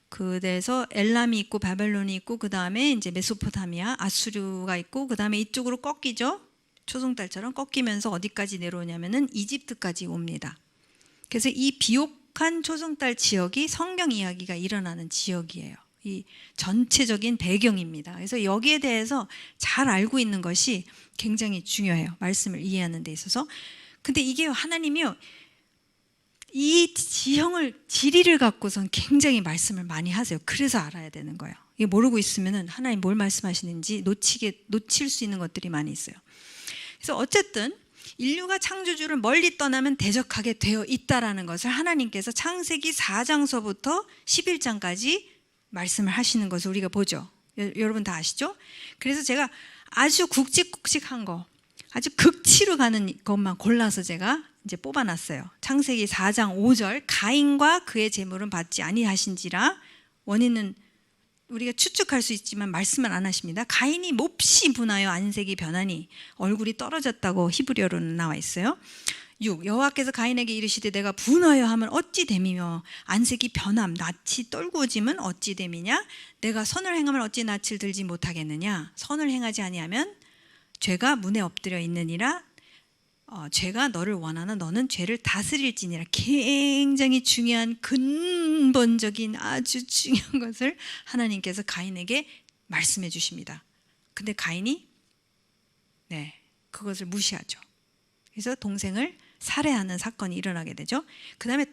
그래서 엘람이 있고 바벨론이 있고 그 다음에 이제 메소포타미아 아수르가 있고 그 다음에 이쪽으로 꺾이죠. 초승달처럼 꺾이면서 어디까지 내려오냐면은 이집트까지 옵니다. 그래서 이 비옥한 초승달 지역이 성경 이야기가 일어나는 지역이에요. 이 전체적인 배경입니다. 그래서 여기에 대해서 잘 알고 있는 것이 굉장히 중요해요. 말씀을 이해하는 데 있어서. 근데 이게 하나님이요, 이 지리를 갖고선 굉장히 말씀을 많이 하세요. 그래서 알아야 되는 거예요. 이게 모르고 있으면은 하나님 뭘 말씀하시는지 놓칠 수 있는 것들이 많이 있어요. 그래서 어쨌든 인류가 창조주를 멀리 떠나면 대적하게 되어 있다라는 것을 하나님께서 창세기 4장서부터 11장까지 말씀을 하시는 것을 우리가 보죠. 여러분 다 아시죠? 그래서 제가 아주 굵직굵직한 거, 아주 극치로 가는 것만 골라서 제가 이제 뽑아놨어요. 창세기 4장 5절, 가인과 그의 재물은 받지 아니하신지라. 원인은 우리가 추측할 수 있지만 말씀을 안 하십니다. 가인이 몹시 분하여 안색이 변하니 얼굴이 떨어졌다고 히브리어로는 나와 있어요. 6. 여호와께서 가인에게 이르시되 내가 분하여 하면 어찌 됨이며 안색이 변함 낯이 떨구어짐은 어찌 됨이냐. 내가 선을 행하면 어찌 낯을 들지 못하겠느냐. 선을 행하지 아니하면 죄가 문에 엎드려 있느니라. 죄가 너를 원하나 너는 죄를 다스릴지니라. 굉장히 중요한 근본적인 아주 중요한 것을 하나님께서 가인에게 말씀해 주십니다. 근데 가인이 그것을 무시하죠. 그래서 동생을 살해하는 사건이 일어나게 되죠. 그 다음에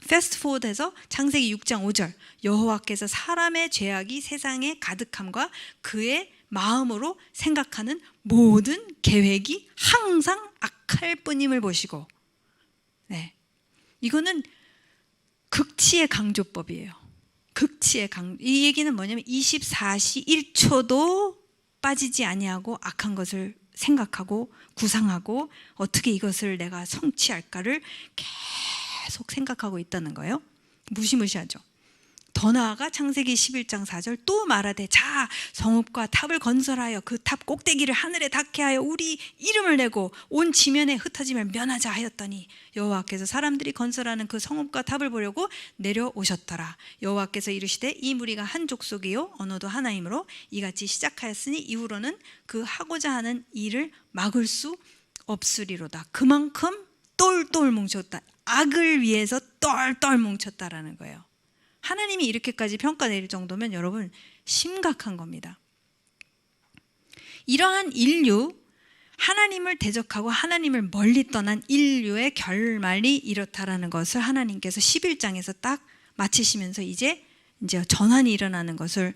패스트 포워드해서 창세기 6장 5절, 여호와께서 사람의 죄악이 세상에 가득함과 그의 마음으로 생각하는 모든 계획이 항상 악할 뿐임을 보시고, 이거는 극치의 강조법이에요. 극치의 이 얘기는 뭐냐면 24시 1초도 빠지지 아니하고 악한 것을 생각하고 구상하고 어떻게 이것을 내가 성취할까를 계속 생각하고 있다는 거예요. 무시무시하죠. 더 나아가 창세기 11장 4절 또 말하되 자 성읍과 탑을 건설하여 그 탑 꼭대기를 하늘에 닿게 하여 우리 이름을 내고 온 지면에 흩어짐을 면하자 하였더니 여호와께서 사람들이 건설하는 그 성읍과 탑을 보려고 내려오셨더라. 여호와께서 이르시되 이 무리가 한 족속이요 언어도 하나이므로 이같이 시작하였으니 이후로는 그 하고자 하는 일을 막을 수 없으리로다. 그만큼 똘똘 뭉쳤다. 악을 위해서 똘똘 뭉쳤다라는 거예요. 하나님이 이렇게까지 평가 내릴 정도면 여러분 심각한 겁니다. 이러한 인류, 하나님을 대적하고 하나님을 멀리 떠난 인류의 결말이 이렇다라는 것을 하나님께서 11장에서 딱 마치시면서 이제 전환이 일어나는 것을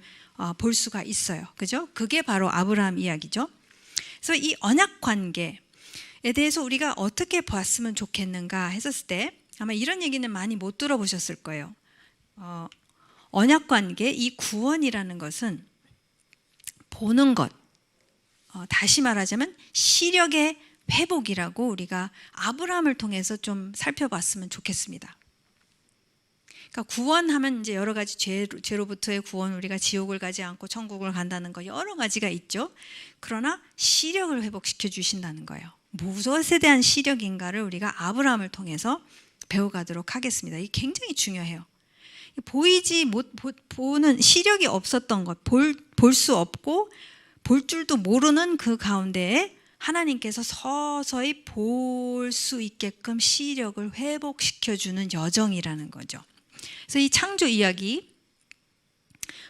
볼 수가 있어요. 그죠? 그게 바로 아브라함 이야기죠. 그래서 이 언약 관계에 대해서 우리가 어떻게 봤으면 좋겠는가 했었을 때 아마 이런 얘기는 많이 못 들어보셨을 거예요. 언약 관계, 이 구원이라는 것은 보는 것, 다시 말하자면 시력의 회복이라고 우리가 아브라함을 통해서 좀 살펴봤으면 좋겠습니다. 그러니까 구원하면 이제 여러 가지 죄로부터의 구원, 우리가 지옥을 가지 않고 천국을 간다는 거 여러 가지가 있죠. 그러나 시력을 회복시켜 주신다는 거예요. 무엇에 대한 시력인가를 우리가 아브라함을 통해서 배워가도록 하겠습니다. 이게 굉장히 중요해요. 보이지 보는 시력이 없었던 것, 볼 수 없고 볼 줄도 모르는 그 가운데에 하나님께서 서서히 볼 수 있게끔 시력을 회복시켜주는 여정이라는 거죠. 그래서 이 창조 이야기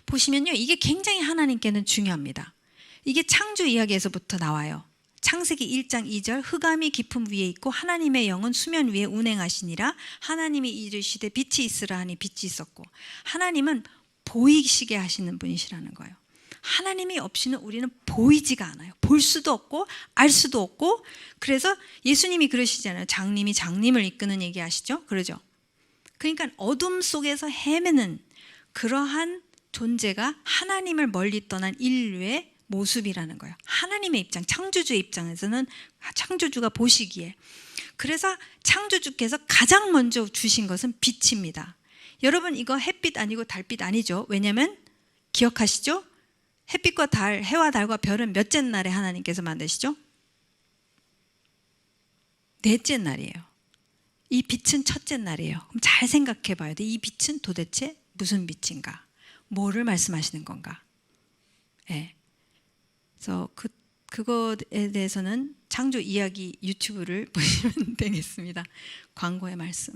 보시면요, 이게 굉장히 하나님께는 중요합니다. 이게 창조 이야기에서부터 나와요. 창세기 1장 2절 흑암이 깊음 위에 있고 하나님의 영은 수면 위에 운행하시니라. 하나님이 이르시되 빛이 있으라 하니 빛이 있었고. 하나님은 보이시게 하시는 분이시라는 거예요. 하나님이 없이는 우리는 보이지가 않아요. 볼 수도 없고 알 수도 없고. 그래서 예수님이 그러시잖아요. 장님이 장님을 이끄는 얘기하시죠. 그러죠. 그러니까 어둠 속에서 헤매는 그러한 존재가 하나님을 멀리 떠난 인류의 모습이라는 거예요. 하나님의 입장, 창조주의 입장에서는 창조주가 보시기에. 그래서 창조주께서 가장 먼저 주신 것은 빛입니다. 여러분 이거 햇빛 아니고 달빛 아니죠. 왜냐하면 기억하시죠? 햇빛과 달, 해와 달과 별은 몇째 날에 하나님께서 만드시죠? 넷째 날이에요. 이 빛은 첫째 날이에요. 그럼 잘 생각해 봐야 돼. 이 빛은 도대체 무슨 빛인가? 뭐를 말씀하시는 건가? 예. 그래서 그거에 대해서는 창조 이야기 유튜브를 보시면 되겠습니다. 광고의 말씀.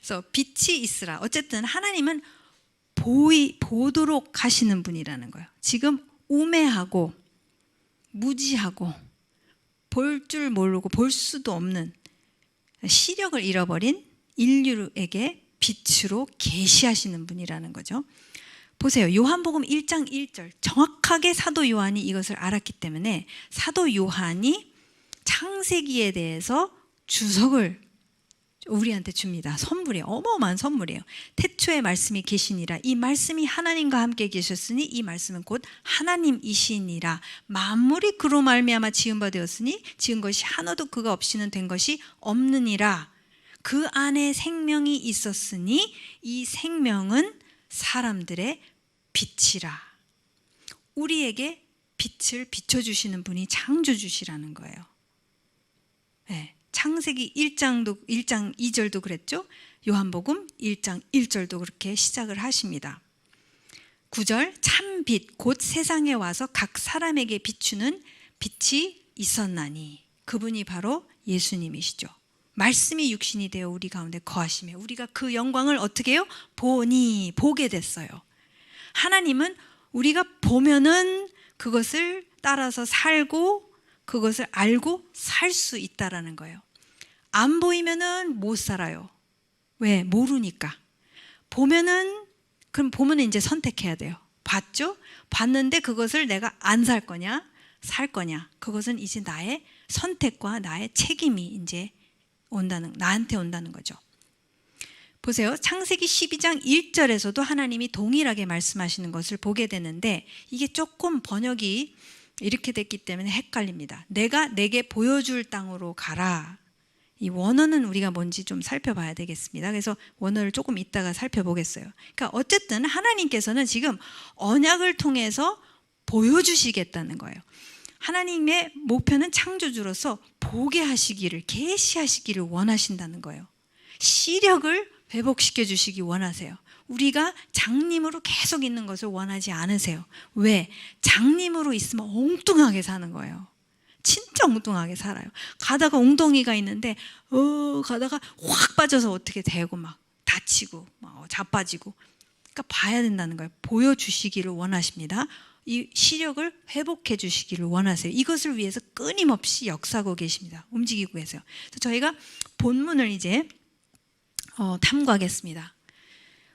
그래서 빛이 있으라. 어쨌든 하나님은 보도록 하시는 분이라는 거예요. 지금 우매하고 무지하고 볼 줄 모르고 볼 수도 없는 시력을 잃어버린 인류에게 빛으로 계시하시는 분이라는 거죠. 보세요. 요한복음 1장 1절 정확하게 사도 요한이 이것을 알았기 때문에 사도 요한이 창세기에 대해서 주석을 우리한테 줍니다. 선물이에요. 어마어마한 선물이에요. 태초에 말씀이 계시니라. 이 말씀이 하나님과 함께 계셨으니 이 말씀은 곧 하나님이시니라. 만물이 그로 말미암아 지은 바 되었으니 지은 것이 하나도 그가 없이는 된 것이 없느니라. 그 안에 생명이 있었으니 이 생명은 사람들의 빛이라. 우리에게 빛을 비춰주시는 분이 창조주시라는 거예요. 네. 창세기 1장 2절도 그랬죠. 요한복음 1장 1절도 그렇게 시작을 하십니다. 9절 참 빛 곧 세상에 와서 각 사람에게 비추는 빛이 있었나니 그분이 바로 예수님이시죠. 말씀이 육신이 되어 우리 가운데 거하시며 우리가 그 영광을 어떻게 해요? 보게 됐어요. 하나님은 우리가 보면은 그것을 따라서 살고 그것을 알고 살 수 있다라는 거예요. 안 보이면은 못 살아요. 왜? 모르니까. 그럼 보면은 이제 선택해야 돼요. 봤죠? 봤는데 그것을 내가 안 살 거냐, 살 거냐. 그것은 이제 나의 선택과 나의 책임이 이제 나한테 온다는 거죠. 보세요. 창세기 12장 1절에서도 하나님이 동일하게 말씀하시는 것을 보게 되는데 이게 조금 번역이 이렇게 됐기 때문에 헷갈립니다. 내가 내게 보여줄 땅으로 가라. 이 원어는 우리가 뭔지 좀 살펴봐야 되겠습니다. 그래서 원어를 조금 이따가 살펴보겠어요. 그러니까 어쨌든 하나님께서는 지금 언약을 통해서 보여주시겠다는 거예요. 하나님의 목표는 창조주로서 보게 하시기를, 계시하시기를 원하신다는 거예요. 시력을 회복시켜 주시기 원하세요. 우리가 장님으로 계속 있는 것을 원하지 않으세요. 왜? 장님으로 있으면 엉뚱하게 사는 거예요. 진짜 엉뚱하게 살아요. 가다가 웅덩이가 있는데 가다가 확 빠져서 어떻게 되고 막 다치고 막 자빠지고. 그러니까 봐야 된다는 거예요. 보여주시기를 원하십니다. 이 시력을 회복해 주시기를 원하세요. 이것을 위해서 끊임없이 역사하고 계십니다. 움직이고 계세요. 그래서 저희가 본문을 이제 탐구하겠습니다.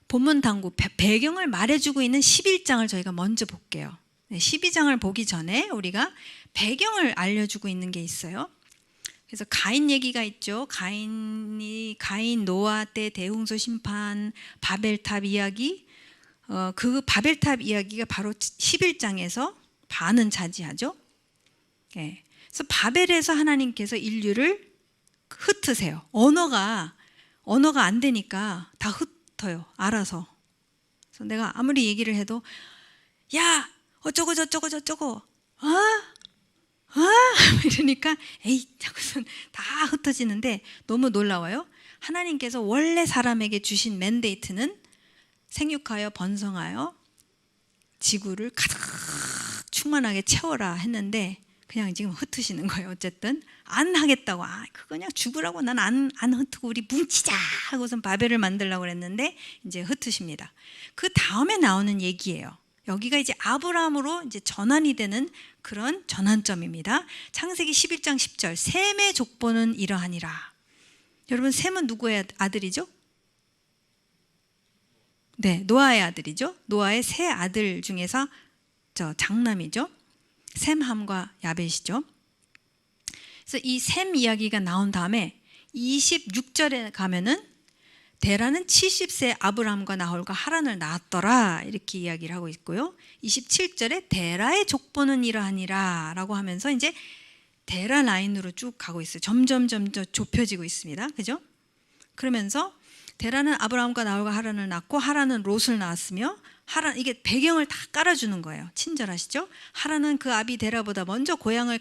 본문 탐구 배경을 말해주고 있는 11장을 저희가 먼저 볼게요. 12장을 보기 전에 우리가 배경을 알려주고 있는 게 있어요. 그래서 가인 얘기가 있죠. 가인 노아 때 대홍수 심판, 바벨탑 이야기. 그 바벨탑 이야기가 바로 11장에서 반은 차지하죠. 네. 그래서 바벨에서 하나님께서 인류를 흩으세요. 언어가 안 되니까 다 흩어요. 알아서. 그래서 내가 아무리 얘기를 해도 야 어쩌고 저쩌고 이러니까 에이 자꾸선 다 흩어지는데 너무 놀라워요. 하나님께서 원래 사람에게 주신 맨데이트는 생육하여 번성하여 지구를 가득 충만하게 채워라 했는데 그냥 지금 흩으시는 거예요. 어쨌든 안 하겠다고 그거 그냥 죽으라고 난 안 흩고 우리 뭉치자 하고선 바벨을 만들려고 그랬는데 이제 흩으십니다. 그 다음에 나오는 얘기예요. 여기가 이제 아브라함으로 이제 전환이 되는 그런 전환점입니다. 창세기 11장 10절 셈의 족보는 이러하니라. 여러분 셈은 누구의 아들이죠? 네, 노아의 아들이죠. 노아의 세 아들 중에서 장남이죠. 셈, 함과 야벳이죠. 그래서 이 셈 이야기가 나온 다음에 26절에 가면은 데라는 70세 아브라함과 나홀과 하란을 낳았더라 이렇게 이야기를 하고 있고요. 27절에 데라의 족보는 이러하니라 라고 하면서 이제 데라 라인으로 쭉 가고 있어요. 점점 좁혀지고 있습니다. 그죠? 그러면서 데라는 아브라함과 나홀과 하란을 낳고 하란은 롯을 낳았으며 하란 이게 배경을 다 깔아주는 거예요. 친절하시죠? 하란은 그 아비 데라보다 먼저 고향을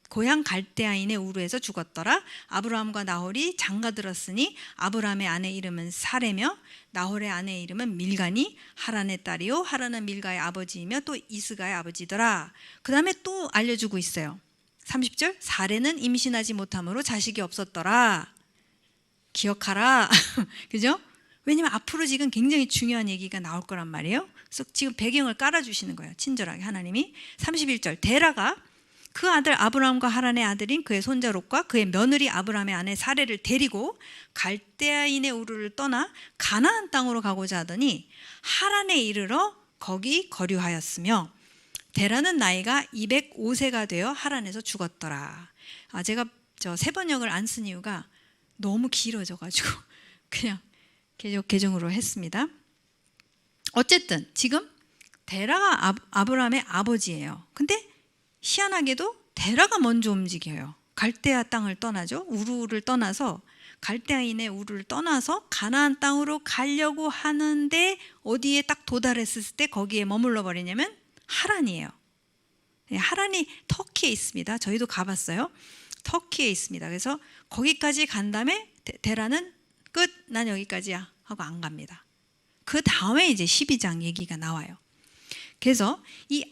고향 갈대아인의 우르에서 죽었더라. 아브라함과 나홀이 장가들었으니 아브라함의 아내 이름은 사레며 나홀의 아내 이름은 밀가니 하란의 딸이요 하란은 밀가의 아버지이며 또 이스가의 아버지더라. 그 다음에 또 알려주고 있어요. 30절 사레는 임신하지 못함으로 자식이 없었더라. 기억하라. 그죠? 왜냐면 앞으로 지금 굉장히 중요한 얘기가 나올 거란 말이에요. 그래서 지금 배경을 깔아주시는 거예요. 친절하게 하나님이. 31절 데라가 그 아들 아브라함과 하란의 아들인 그의 손자 롯과 그의 며느리 아브라함의 아내 사레를 데리고 갈대아인의 우르를 떠나 가나안 땅으로 가고자 하더니 하란에 이르러 거기 거류하였으며 데라는 나이가 205세가 되어 하란에서 죽었더라. 제가 저 세번역을 안 쓴 이유가 너무 길어져가지고 그냥 개정으로 했습니다. 어쨌든 지금 데라가 아브라함의 아버지예요. 근데 희한하게도 데라가 먼저 움직여요. 갈대아 땅을 떠나죠. 우르를 떠나서 갈대아인의 우르를 떠나서 가나안 땅으로 가려고 하는데 어디에 딱 도달했을 때 거기에 머물러 버리냐면 하란이에요. 하란이 터키에 있습니다. 저희도 가봤어요. 터키에 있습니다. 그래서 거기까지 간 다음에 데라는 끝, 난 여기까지야 하고 안 갑니다. 그 다음에 이제 12장 얘기가 나와요. 그래서 이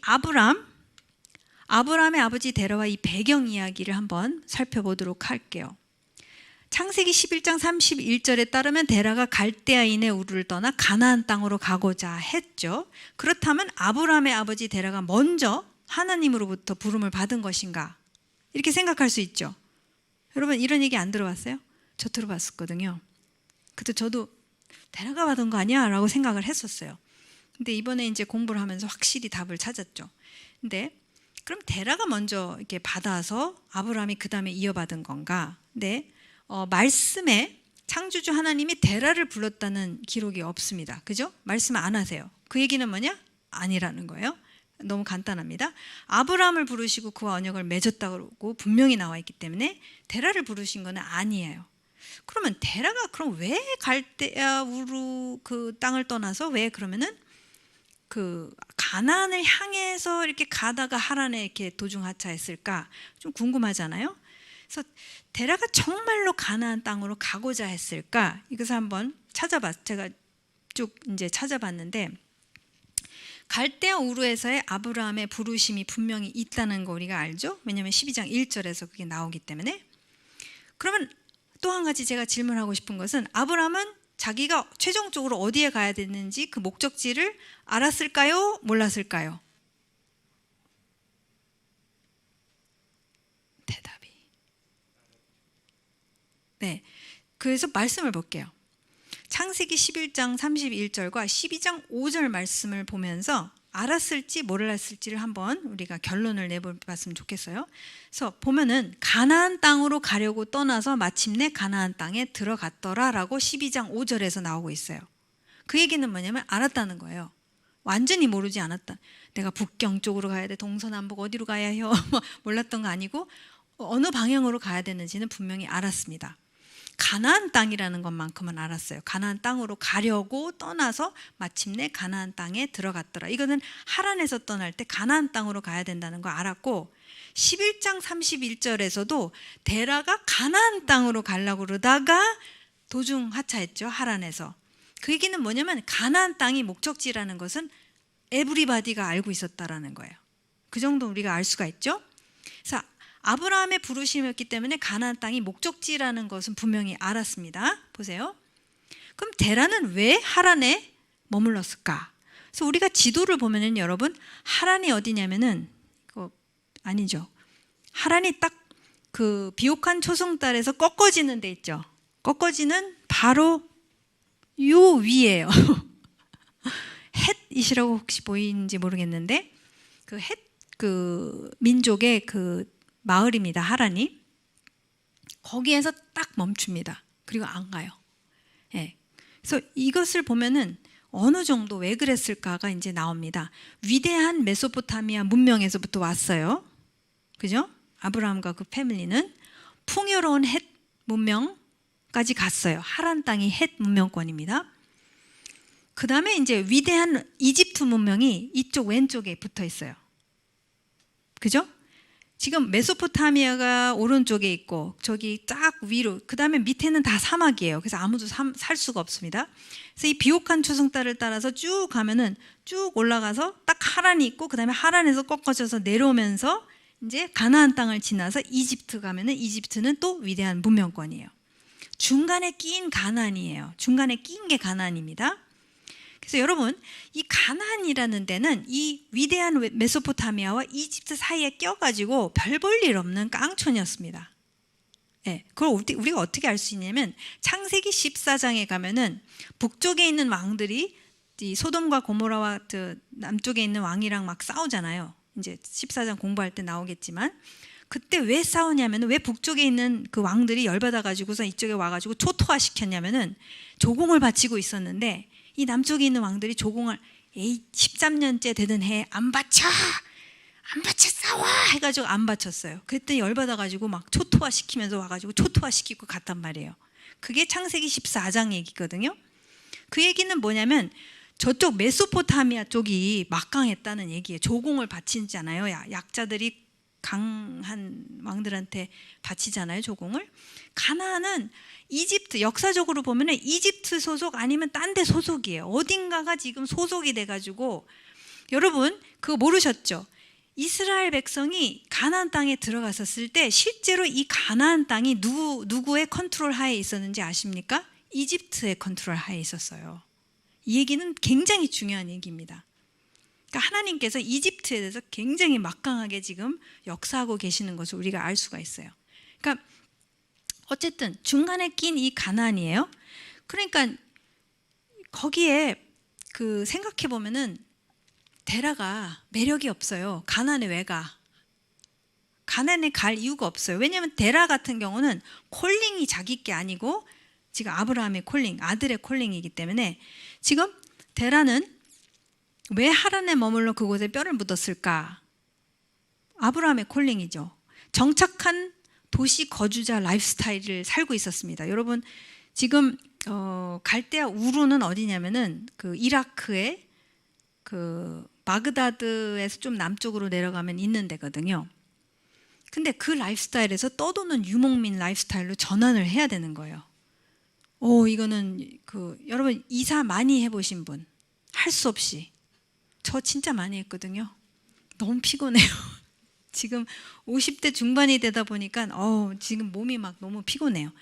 아브라함의 아버지 데라와 이 배경 이야기를 한번 살펴보도록 할게요. 창세기 11장 31절에 따르면 데라가 갈대아인의 우르를 떠나 가나안 땅으로 가고자 했죠. 그렇다면 아브라함의 아버지 데라가 먼저 하나님으로부터 부름을 받은 것인가? 이렇게 생각할 수 있죠. 여러분 이런 얘기 안 들어봤어요? 저 들어봤었거든요. 그때 저도 데라가 받은 거 아니야? 라고 생각을 했었어요. 근데 이번에 이제 공부를 하면서 확실히 답을 찾았죠. 근데 그럼 데라가 먼저 이렇게 받아서 아브라함이 그 다음에 이어받은 건가? 네, 말씀에 창조주 하나님이 데라를 불렀다는 기록이 없습니다. 그죠? 말씀 안 하세요. 그 얘기는 뭐냐? 아니라는 거예요. 너무 간단합니다. 아브라함을 부르시고 그와 언약을 맺었다고 분명히 나와 있기 때문에 데라를 부르신 건 아니에요. 그러면 데라가 그럼 왜 갈대아 우르 그 땅을 떠나서 왜 그러면은 그 가나안을 향해서 이렇게 가다가 하란에 이렇게 도중하차했을까 좀 궁금하잖아요. 그래서 데라가 정말로 가나안 땅으로 가고자 했을까? 이것을 한번 제가 쭉 이제 찾아봤는데 갈대아 우르에서의 아브라함의 부르심이 분명히 있다는 거 우리가 알죠? 왜냐하면 12장 1절에서 그게 나오기 때문에. 그러면 또 한 가지 제가 질문하고 싶은 것은 아브라함은 자기가 최종적으로 어디에 가야 되는지 그 목적지를 알았을까요? 몰랐을까요? 대답이. 네. 그래서 말씀을 볼게요. 창세기 11장 31절과 12장 5절 말씀을 보면서 알았을지 몰랐을지를 한번 우리가 결론을 내봤으면 좋겠어요. 그래서 보면은 가나안 땅으로 가려고 떠나서 마침내 가나안 땅에 들어갔더라라고 12장 5절에서 나오고 있어요. 그 얘기는 뭐냐면 알았다는 거예요. 완전히 모르지 않았다. 내가 북경 쪽으로 가야 돼, 동서남북 어디로 가야 해요? 몰랐던 거 아니고 어느 방향으로 가야 되는지는 분명히 알았습니다. 가나안 땅이라는 것만큼은 알았어요. 가나안 땅으로 가려고 떠나서 마침내 가나안 땅에 들어갔더라. 이거는 하란에서 떠날 때 가나안 땅으로 가야 된다는 거 알았고 11장 31절에서도 데라가 가나안 땅으로 가려고 그러다가 도중 하차했죠. 하란에서. 그 얘기는 뭐냐면 가나안 땅이 목적지라는 것은 에브리바디가 알고 있었다라는 거예요. 그 정도 우리가 알 수가 있죠. 그래서 아브라함의 부르심이었기 때문에 가나안 땅이 목적지라는 것은 분명히 알았습니다. 보세요. 그럼 데라는 왜 하란에 머물렀을까? 그래서 우리가 지도를 보면은 여러분 하란이 어디냐면은 아니죠. 하란이 딱 그 비옥한 초승달에서 꺾어지는 데 있죠. 꺾어지는 바로 요 위에요. 헷이시라고 혹시 보이는지 모르겠는데 그 민족의 그 마을입니다. 하란이. 거기에서 딱 멈춥니다. 그리고 안 가요. 예. 그래서 이것을 보면은 어느 정도 왜 그랬을까가 이제 나옵니다. 위대한 메소포타미아 문명에서부터 왔어요. 그죠? 아브라함과 그 패밀리는 풍요로운 헷 문명까지 갔어요. 하란 땅이 헷 문명권입니다. 그 다음에 이제 위대한 이집트 문명이 이쪽 왼쪽에 붙어 있어요. 그죠? 지금 메소포타미아가 오른쪽에 있고 저기 쫙 위로, 그 다음에 밑에는 다 사막이에요. 그래서 아무도 살 수가 없습니다. 그래서 이 비옥한 추승달을 따라서 쭉 가면은 쭉 올라가서 딱 하란이 있고, 그 다음에 하란에서 꺾어져서 내려오면서 이제 가나안 땅을 지나서 이집트 가면은, 이집트는 또 위대한 문명권이에요. 중간에 낀 가나안이에요. 중간에 낀 게 가나안입니다. 그래서 여러분, 이 가나안이라는 데는 이 위대한 메소포타미아와 이집트 사이에 껴가지고 별 볼 일 없는 깡촌이었습니다. 네, 그걸 우리가 어떻게 알 수 있냐면, 창세기 14장에 가면은 북쪽에 있는 왕들이 이 소돔과 고모라와 남쪽에 있는 왕이랑 막 싸우잖아요. 이제 14장 공부할 때 나오겠지만, 그때 왜 싸우냐면, 왜 북쪽에 있는 그 왕들이 열받아 가지고서 이쪽에 와가지고 초토화 시켰냐면은, 조공을 바치고 있었는데 이 남쪽에 있는 왕들이 조공을 13년째 되던 해에 안 바쳐 싸워 해가지고 안 바쳤어요. 그랬더니 열받아 가지고 막 초토화 시키면서 와가지고 초토화 시키고 갔단 말이에요. 그게 창세기 14장 얘기거든요. 그 얘기는 뭐냐면, 저쪽 메소포타미아 쪽이 막강했다는 얘기예요. 조공을 바치잖아요. 약자들이 강한 왕들한테 바치잖아요, 조공을. 가나안은 이집트, 역사적으로 보면 이집트 소속 아니면 딴 데 소속이에요. 어딘가가 지금 소속이 돼가지고, 여러분 그거 모르셨죠? 이스라엘 백성이 가나안 땅에 들어갔었을 때 실제로 이 가나안 땅이 누구의 컨트롤 하에 있었는지 아십니까? 이집트의 컨트롤 하에 있었어요. 이 얘기는 굉장히 중요한 얘기입니다. 그러니까 하나님께서 이집트에 대해서 굉장히 막강하게 지금 역사하고 계시는 것을 우리가 알 수가 있어요. 그러니까 어쨌든 중간에 낀 이 가나안이에요. 그러니까 거기에 생각해 보면은 데라가 매력이 없어요. 가나안에 왜 가? 가나안에 갈 이유가 없어요. 왜냐하면 데라 같은 경우는 콜링이 자기 게 아니고 지금 아브라함의 콜링, 아들의 콜링이기 때문에, 지금 데라는 왜 하란에 머물러 그곳에 뼈를 묻었을까? 아브라함의 콜링이죠. 정착한 도시 거주자 라이프스타일을 살고 있었습니다. 여러분 지금 갈대아 우르는 어디냐면은 그 이라크의 그 바그다드에서 좀 남쪽으로 내려가면 있는 데거든요. 근데 그 라이프스타일에서 떠도는 유목민 라이프스타일로 전환을 해야 되는 거예요. 이거는 여러분 이사 많이 해보신 분, 할 수 없이. 저 진짜 많이 했거든요. 너무 피곤해요. 지금 50대 중반이 되다 보니까 지금 몸이 막 너무 피곤해요.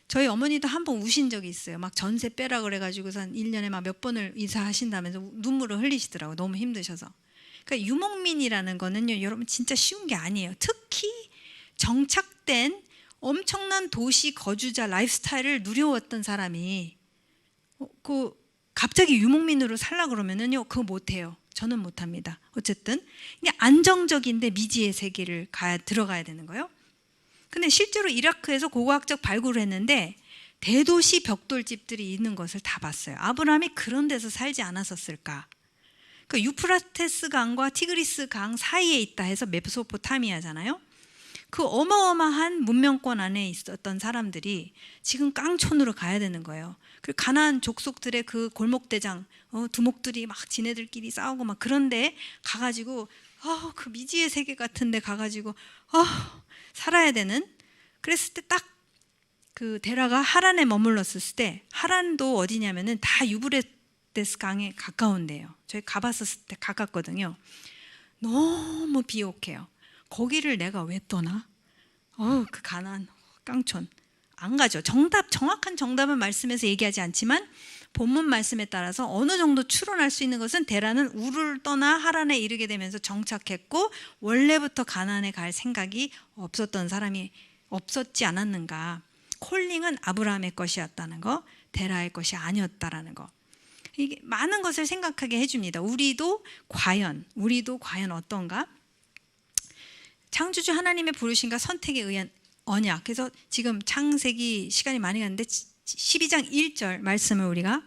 저희 어머니도 한 번 우신 적이 있어요. 막 전세 빼라 그래가지고서 1년에 막 몇 번을 이사하신다면서 눈물을 흘리시더라고요. 너무 힘드셔서. 그러니까 유목민이라는 거는요, 여러분 진짜 쉬운 게 아니에요. 특히 정착된 엄청난 도시 거주자 라이프스타일을 누려왔던 사람이 갑자기 유목민으로 살라 그러면은요, 그거 못해요. 저는 못합니다. 어쨌든 그냥 안정적인데 미지의 세계를 들어가야 되는 거예요. 근데 실제로 이라크에서 고고학적 발굴을 했는데 대도시 벽돌집들이 있는 것을 다 봤어요. 아브라함이 그런 데서 살지 않았었을까? 그 유프라테스 강과 티그리스 강 사이에 있다 해서 메소포타미아잖아요. 그 어마어마한 문명권 안에 있었던 사람들이 지금 깡촌으로 가야 되는 거예요. 그 가나안 족속들의 그 골목대장, 두목들이 막 지네들끼리 싸우고 막 그런데 가가지고 그 미지의 세계 같은데 가가지고 살아야 되는. 그랬을 때 딱 그 데라가 하란에 머물렀을 때, 하란도 어디냐면은 다 유브라테스 강에 가까운데요. 저희 가봤었을 때 가깝거든요. 너무 비옥해요. 거기를 내가 왜 떠나? 그 가나안 깡촌 안 가죠. 정확한 정답은 말씀에서 얘기하지 않지만 본문 말씀에 따라서 어느 정도 추론할 수 있는 것은, 데라는 우르를 떠나 하란에 이르게 되면서 정착했고 원래부터 가나안에 갈 생각이 없었던 사람이 없었지 않았는가. 콜링은 아브라함의 것이었다는 거, 데라의 것이 아니었다라는 거. 이게 많은 것을 생각하게 해줍니다. 우리도 과연 어떤가? 창조주 하나님의 부르심과 선택에 의한 언약. 그래서 지금 창세기 시간이 많이 갔는데 12장 1절 말씀을 우리가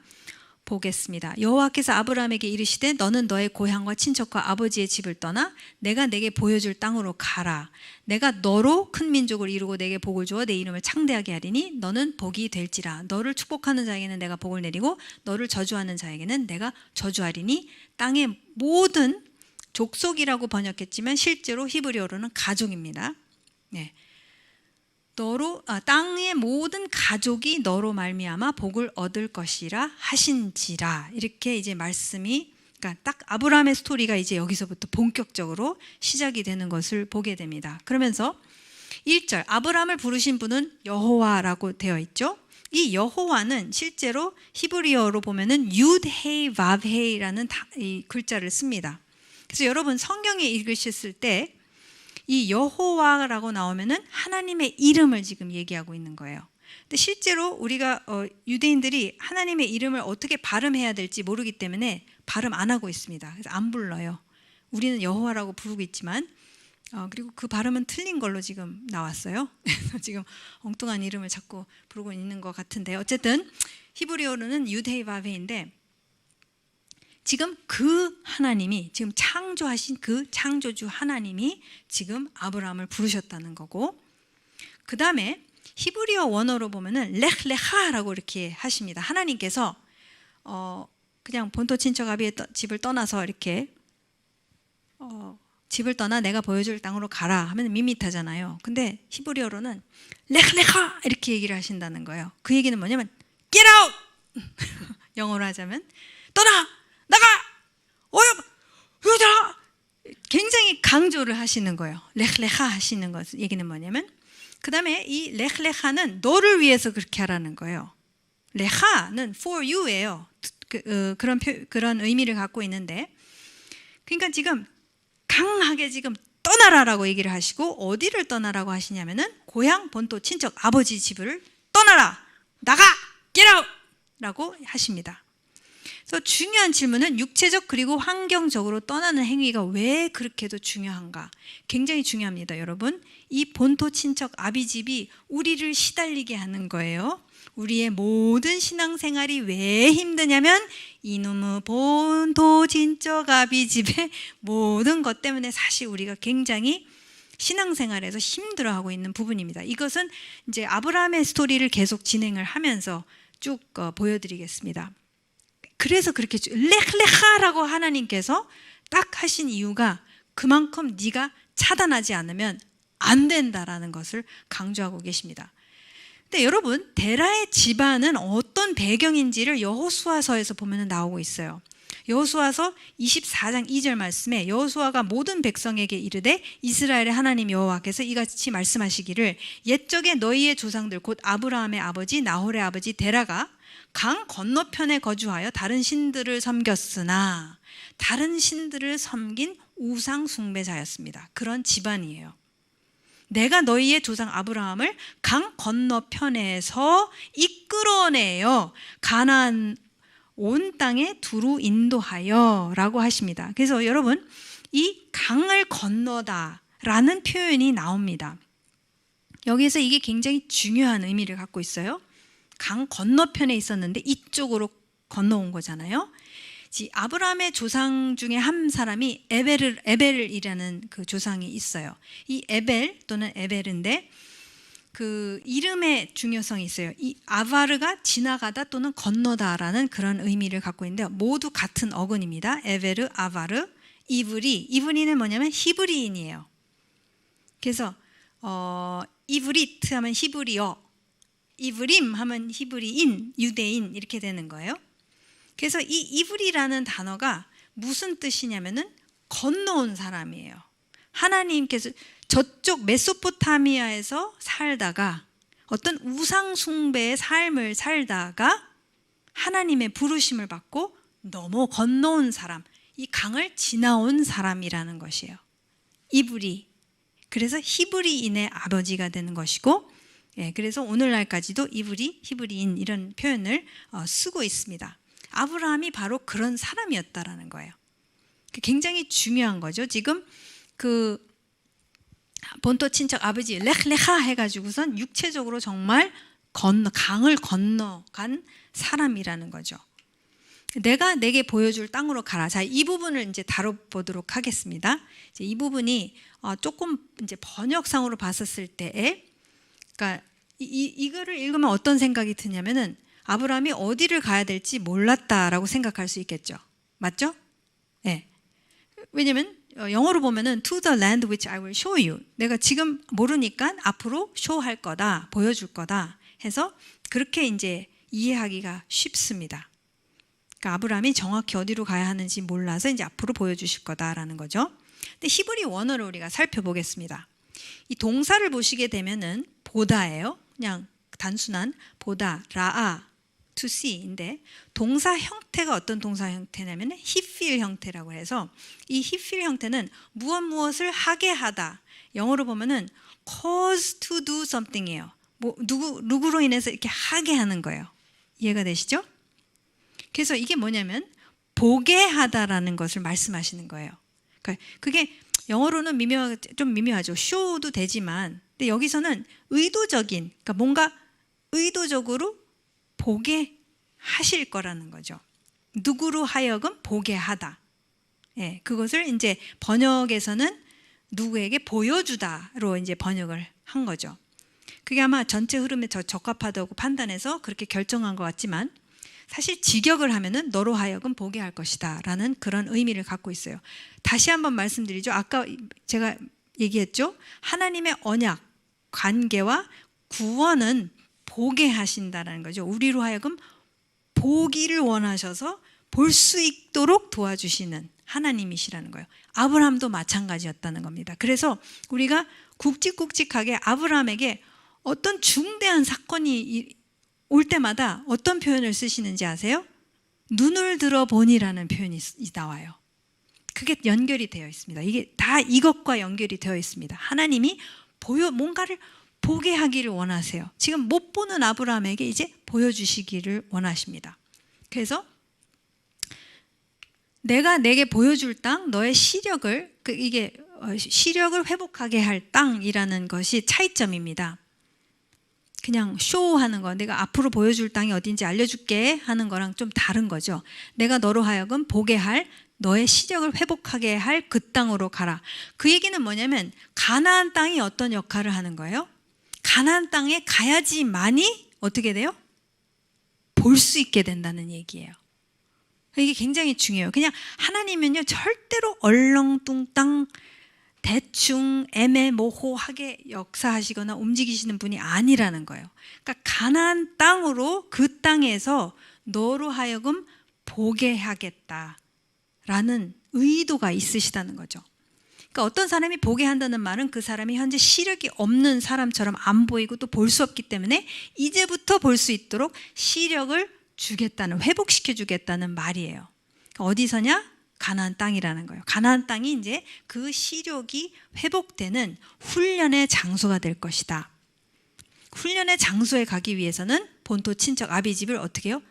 보겠습니다. 여호와께서 아브라함에게 이르시되 너는 너의 고향과 친척과 아버지의 집을 떠나 내가 내게 보여줄 땅으로 가라. 내가 너로 큰 민족을 이루고 내게 복을 주어 내 이름을 창대하게 하리니 너는 복이 될지라. 너를 축복하는 자에게는 내가 복을 내리고 너를 저주하는 자에게는 내가 저주하리니 땅의 모든 족속이라고 번역했지만 실제로 히브리어로는 가족입니다. 네. 땅의 모든 가족이 너로 말미암아 복을 얻을 것이라 하신지라. 이렇게 이제 말씀이, 그러니까 딱 아브라함의 스토리가 이제 여기서부터 본격적으로 시작이 되는 것을 보게 됩니다. 그러면서 1절, 아브라함을 부르신 분은 여호와라고 되어 있죠. 이 여호와는 실제로 히브리어로 보면은 유드헤이 바브헤이라는 이 글자를 씁니다. 그래서 여러분 성경에 읽으셨을 때 이 여호와라고 나오면은 하나님의 이름을 지금 얘기하고 있는 거예요. 근데 실제로 우리가 유대인들이 하나님의 이름을 어떻게 발음해야 될지 모르기 때문에 발음 안 하고 있습니다. 그래서 안 불러요. 우리는 여호와라고 부르고 있지만 그리고 그 발음은 틀린 걸로 지금 나왔어요. 그래서 지금 엉뚱한 이름을 자꾸 부르고 있는 것 같은데, 어쨌든 히브리어로는 유데이바베인데 지금 그 하나님이, 지금 창조하신 그 창조주 하나님이 지금 아브라함을 부르셨다는 거고, 그 다음에 히브리어 원어로 보면은 렉레하라고 이렇게 하십니다. 하나님께서 그냥 본토 친척 아비의 집을 떠나서 이렇게 집을 떠나 내가 보여줄 땅으로 가라 하면 밋밋하잖아요. 근데 히브리어로는 렉레하 이렇게 얘기를 하신다는 거예요. 그 얘기는 뭐냐면 get out! 영어로 하자면 떠나! 나가! 얘들아! 굉장히 강조를 하시는 거예요. 렉레하 하시는 것 얘기는 뭐냐면, 그 다음에 이 렉레하는 너를 위해서 그렇게 하라는 거예요. 레하는 for you예요. 그런 의미를 갖고 있는데, 그러니까 지금 강하게 지금 떠나라라고 얘기를 하시고, 어디를 떠나라고 하시냐면은 고향 본토 친척 아버지 집을 떠나라, 나가, get out! 라고 하십니다. 그래서 중요한 질문은 육체적 그리고 환경적으로 떠나는 행위가 왜 그렇게도 중요한가? 굉장히 중요합니다, 여러분. 이 본토 친척 아비 집이 우리를 시달리게 하는 거예요. 우리의 모든 신앙생활이 왜 힘드냐면 이놈의 본토 친척 아비 집의 모든 것 때문에 사실 우리가 굉장히 신앙생활에서 힘들어하고 있는 부분입니다. 이것은 이제 아브라함의 스토리를 계속 진행을 하면서 쭉 보여드리겠습니다. 그래서 그렇게 렉레하라고 하나님께서 딱 하신 이유가 그만큼 네가 차단하지 않으면 안 된다라는 것을 강조하고 계십니다. 근데 여러분, 데라의 집안은 어떤 배경인지를 여호수아서에서 보면 나오고 있어요. 여호수아서 24장 2절 말씀에 여호수아가 모든 백성에게 이르되 이스라엘의 하나님 여호와께서 이같이 말씀하시기를 옛적에 너희의 조상들 곧 아브라함의 아버지 나홀의 아버지 데라가 강 건너편에 거주하여 다른 신들을 섬겼으나 다른 신들을 섬긴 우상 숭배자였습니다. 그런 집안이에요. 내가 너희의 조상 아브라함을 강 건너편에서 이끌어내어 가나안 온 땅에 두루 인도하여 라고 하십니다. 그래서 여러분, 이 강을 건너다 라는 표현이 나옵니다. 여기서 이게 굉장히 중요한 의미를 갖고 있어요. 강 건너편에 있었는데 이쪽으로 건너온 거잖아요. 아브라함의 조상 중에 한 사람이 에벨이라는 그 조상이 있어요. 이 에벨 또는 에벨인데 그 이름의 중요성이 있어요. 이 아바르가 지나가다 또는 건너다라는 그런 의미를 갖고 있는데 모두 같은 어근입니다. 에베르, 아바르, 이브리는 뭐냐면 히브리인이에요. 그래서 이브리트 하면 히브리어, 이브림 하면 히브리인, 유대인 이렇게 되는 거예요. 그래서 이 이브리라는 단어가 무슨 뜻이냐면은 건너온 사람이에요. 하나님께서 저쪽 메소포타미아에서 살다가 어떤 우상 숭배의 삶을 살다가 하나님의 부르심을 받고 넘어 건너온 사람, 이 강을 지나온 사람이라는 것이에요. 이브리. 그래서 히브리인의 아버지가 되는 것이고, 그래서 오늘날까지도 이브리, 히브리인 이런 표현을 쓰고 있습니다. 아브라함이 바로 그런 사람이었다라는 거예요. 굉장히 중요한 거죠. 지금 그 본토 친척 아버지 렉레하 해가지고선 육체적으로 정말 강을 건너간 사람이라는 거죠. 내가 내게 보여줄 땅으로 가라. 자, 이 부분을 이제 다뤄보도록 하겠습니다. 이제 이 부분이 조금 이제 번역상으로 봤었을 때에, 그러니까 이거를 읽으면 어떤 생각이 드냐면은 아브라함이 어디를 가야 될지 몰랐다라고 생각할 수 있겠죠. 맞죠? 네. 왜냐면 영어로 보면은 to the land which I will show you. 내가 지금 모르니까 앞으로 show할 거다, 보여줄 거다 해서 그렇게 이제 이해하기가 쉽습니다. 그러니까 아브라함이 정확히 어디로 가야 하는지 몰라서 이제 앞으로 보여주실 거다라는 거죠. 근데 히브리 원어를 우리가 살펴보겠습니다. 이 동사를 보시게 되면은 보다예요. 그냥 단순한 보다, 라아, to see인데 동사 형태가 어떤 동사 형태냐면 히필 형태라고 해서 이 히필 형태는 무엇을 하게 하다. 영어로 보면은 cause to do something이에요. 뭐 누구로 인해서 이렇게 하게 하는 거예요. 이해가 되시죠? 그래서 이게 뭐냐면 보게 하다라는 것을 말씀하시는 거예요. 그러니까 그게 영어로는 좀 미묘하죠. show도 되지만 근데 여기서는 의도적인, 그러니까 뭔가 의도적으로 보게 하실 거라는 거죠. 누구로 하여금 보게 하다. 예, 그것을 이제 번역에서는 누구에게 보여주다로 이제 번역을 한 거죠. 그게 아마 전체 흐름에 더 적합하다고 판단해서 그렇게 결정한 것 같지만 사실 직역을 하면은 너로 하여금 보게 할 것이다 라는 그런 의미를 갖고 있어요. 다시 한번 말씀드리죠. 아까 제가 얘기했죠. 하나님의 언약, 관계와 구원은 보게 하신다는 거죠. 우리로 하여금 보기를 원하셔서 볼 수 있도록 도와주시는 하나님이시라는 거예요. 아브라함도 마찬가지였다는 겁니다. 그래서 우리가 굵직굵직하게 아브라함에게 어떤 중대한 사건이 올 때마다 어떤 표현을 쓰시는지 아세요? 눈을 들어보니라는 표현이 나와요. 그게 연결이 되어 있습니다. 이게 다 이것과 연결이 되어 있습니다. 하나님이 뭔가를 보게 하기를 원하세요. 지금 못 보는 아브라함에게 이제 보여주시기를 원하십니다. 그래서 내가 내게 보여줄 땅, 너의 시력을 이게 시력을 회복하게 할 땅이라는 것이 차이점입니다. 그냥 쇼하는 거, 내가 앞으로 보여줄 땅이 어딘지 알려줄게 하는 거랑 좀 다른 거죠. 내가 너로 하여금 보게 할 너의 시력을 회복하게 할 그 땅으로 가라. 그 얘기는 뭐냐면 가나안 땅이 어떤 역할을 하는 거예요? 가나안 땅에 가야지만이 어떻게 돼요? 볼 수 있게 된다는 얘기예요. 이게 굉장히 중요해요. 그냥 하나님은요 절대로 얼렁뚱땅 대충 애매모호하게 역사하시거나 움직이시는 분이 아니라는 거예요. 그러니까 가나안 땅으로 그 땅에서 너로 하여금 보게 하겠다라는 의도가 있으시다는 거죠. 그러니까 어떤 사람이 보게 한다는 말은 그 사람이 현재 시력이 없는 사람처럼 안 보이고 또 볼 수 없기 때문에 이제부터 볼 수 있도록 시력을 주겠다는, 회복시켜 주겠다는 말이에요. 그러니까 어디서냐? 가나안 땅이라는 거예요. 가나안 땅이 이제 그 시력이 회복되는 훈련의 장소가 될 것이다. 훈련의 장소에 가기 위해서는 본토 친척 아비 집을 어떻게 해요?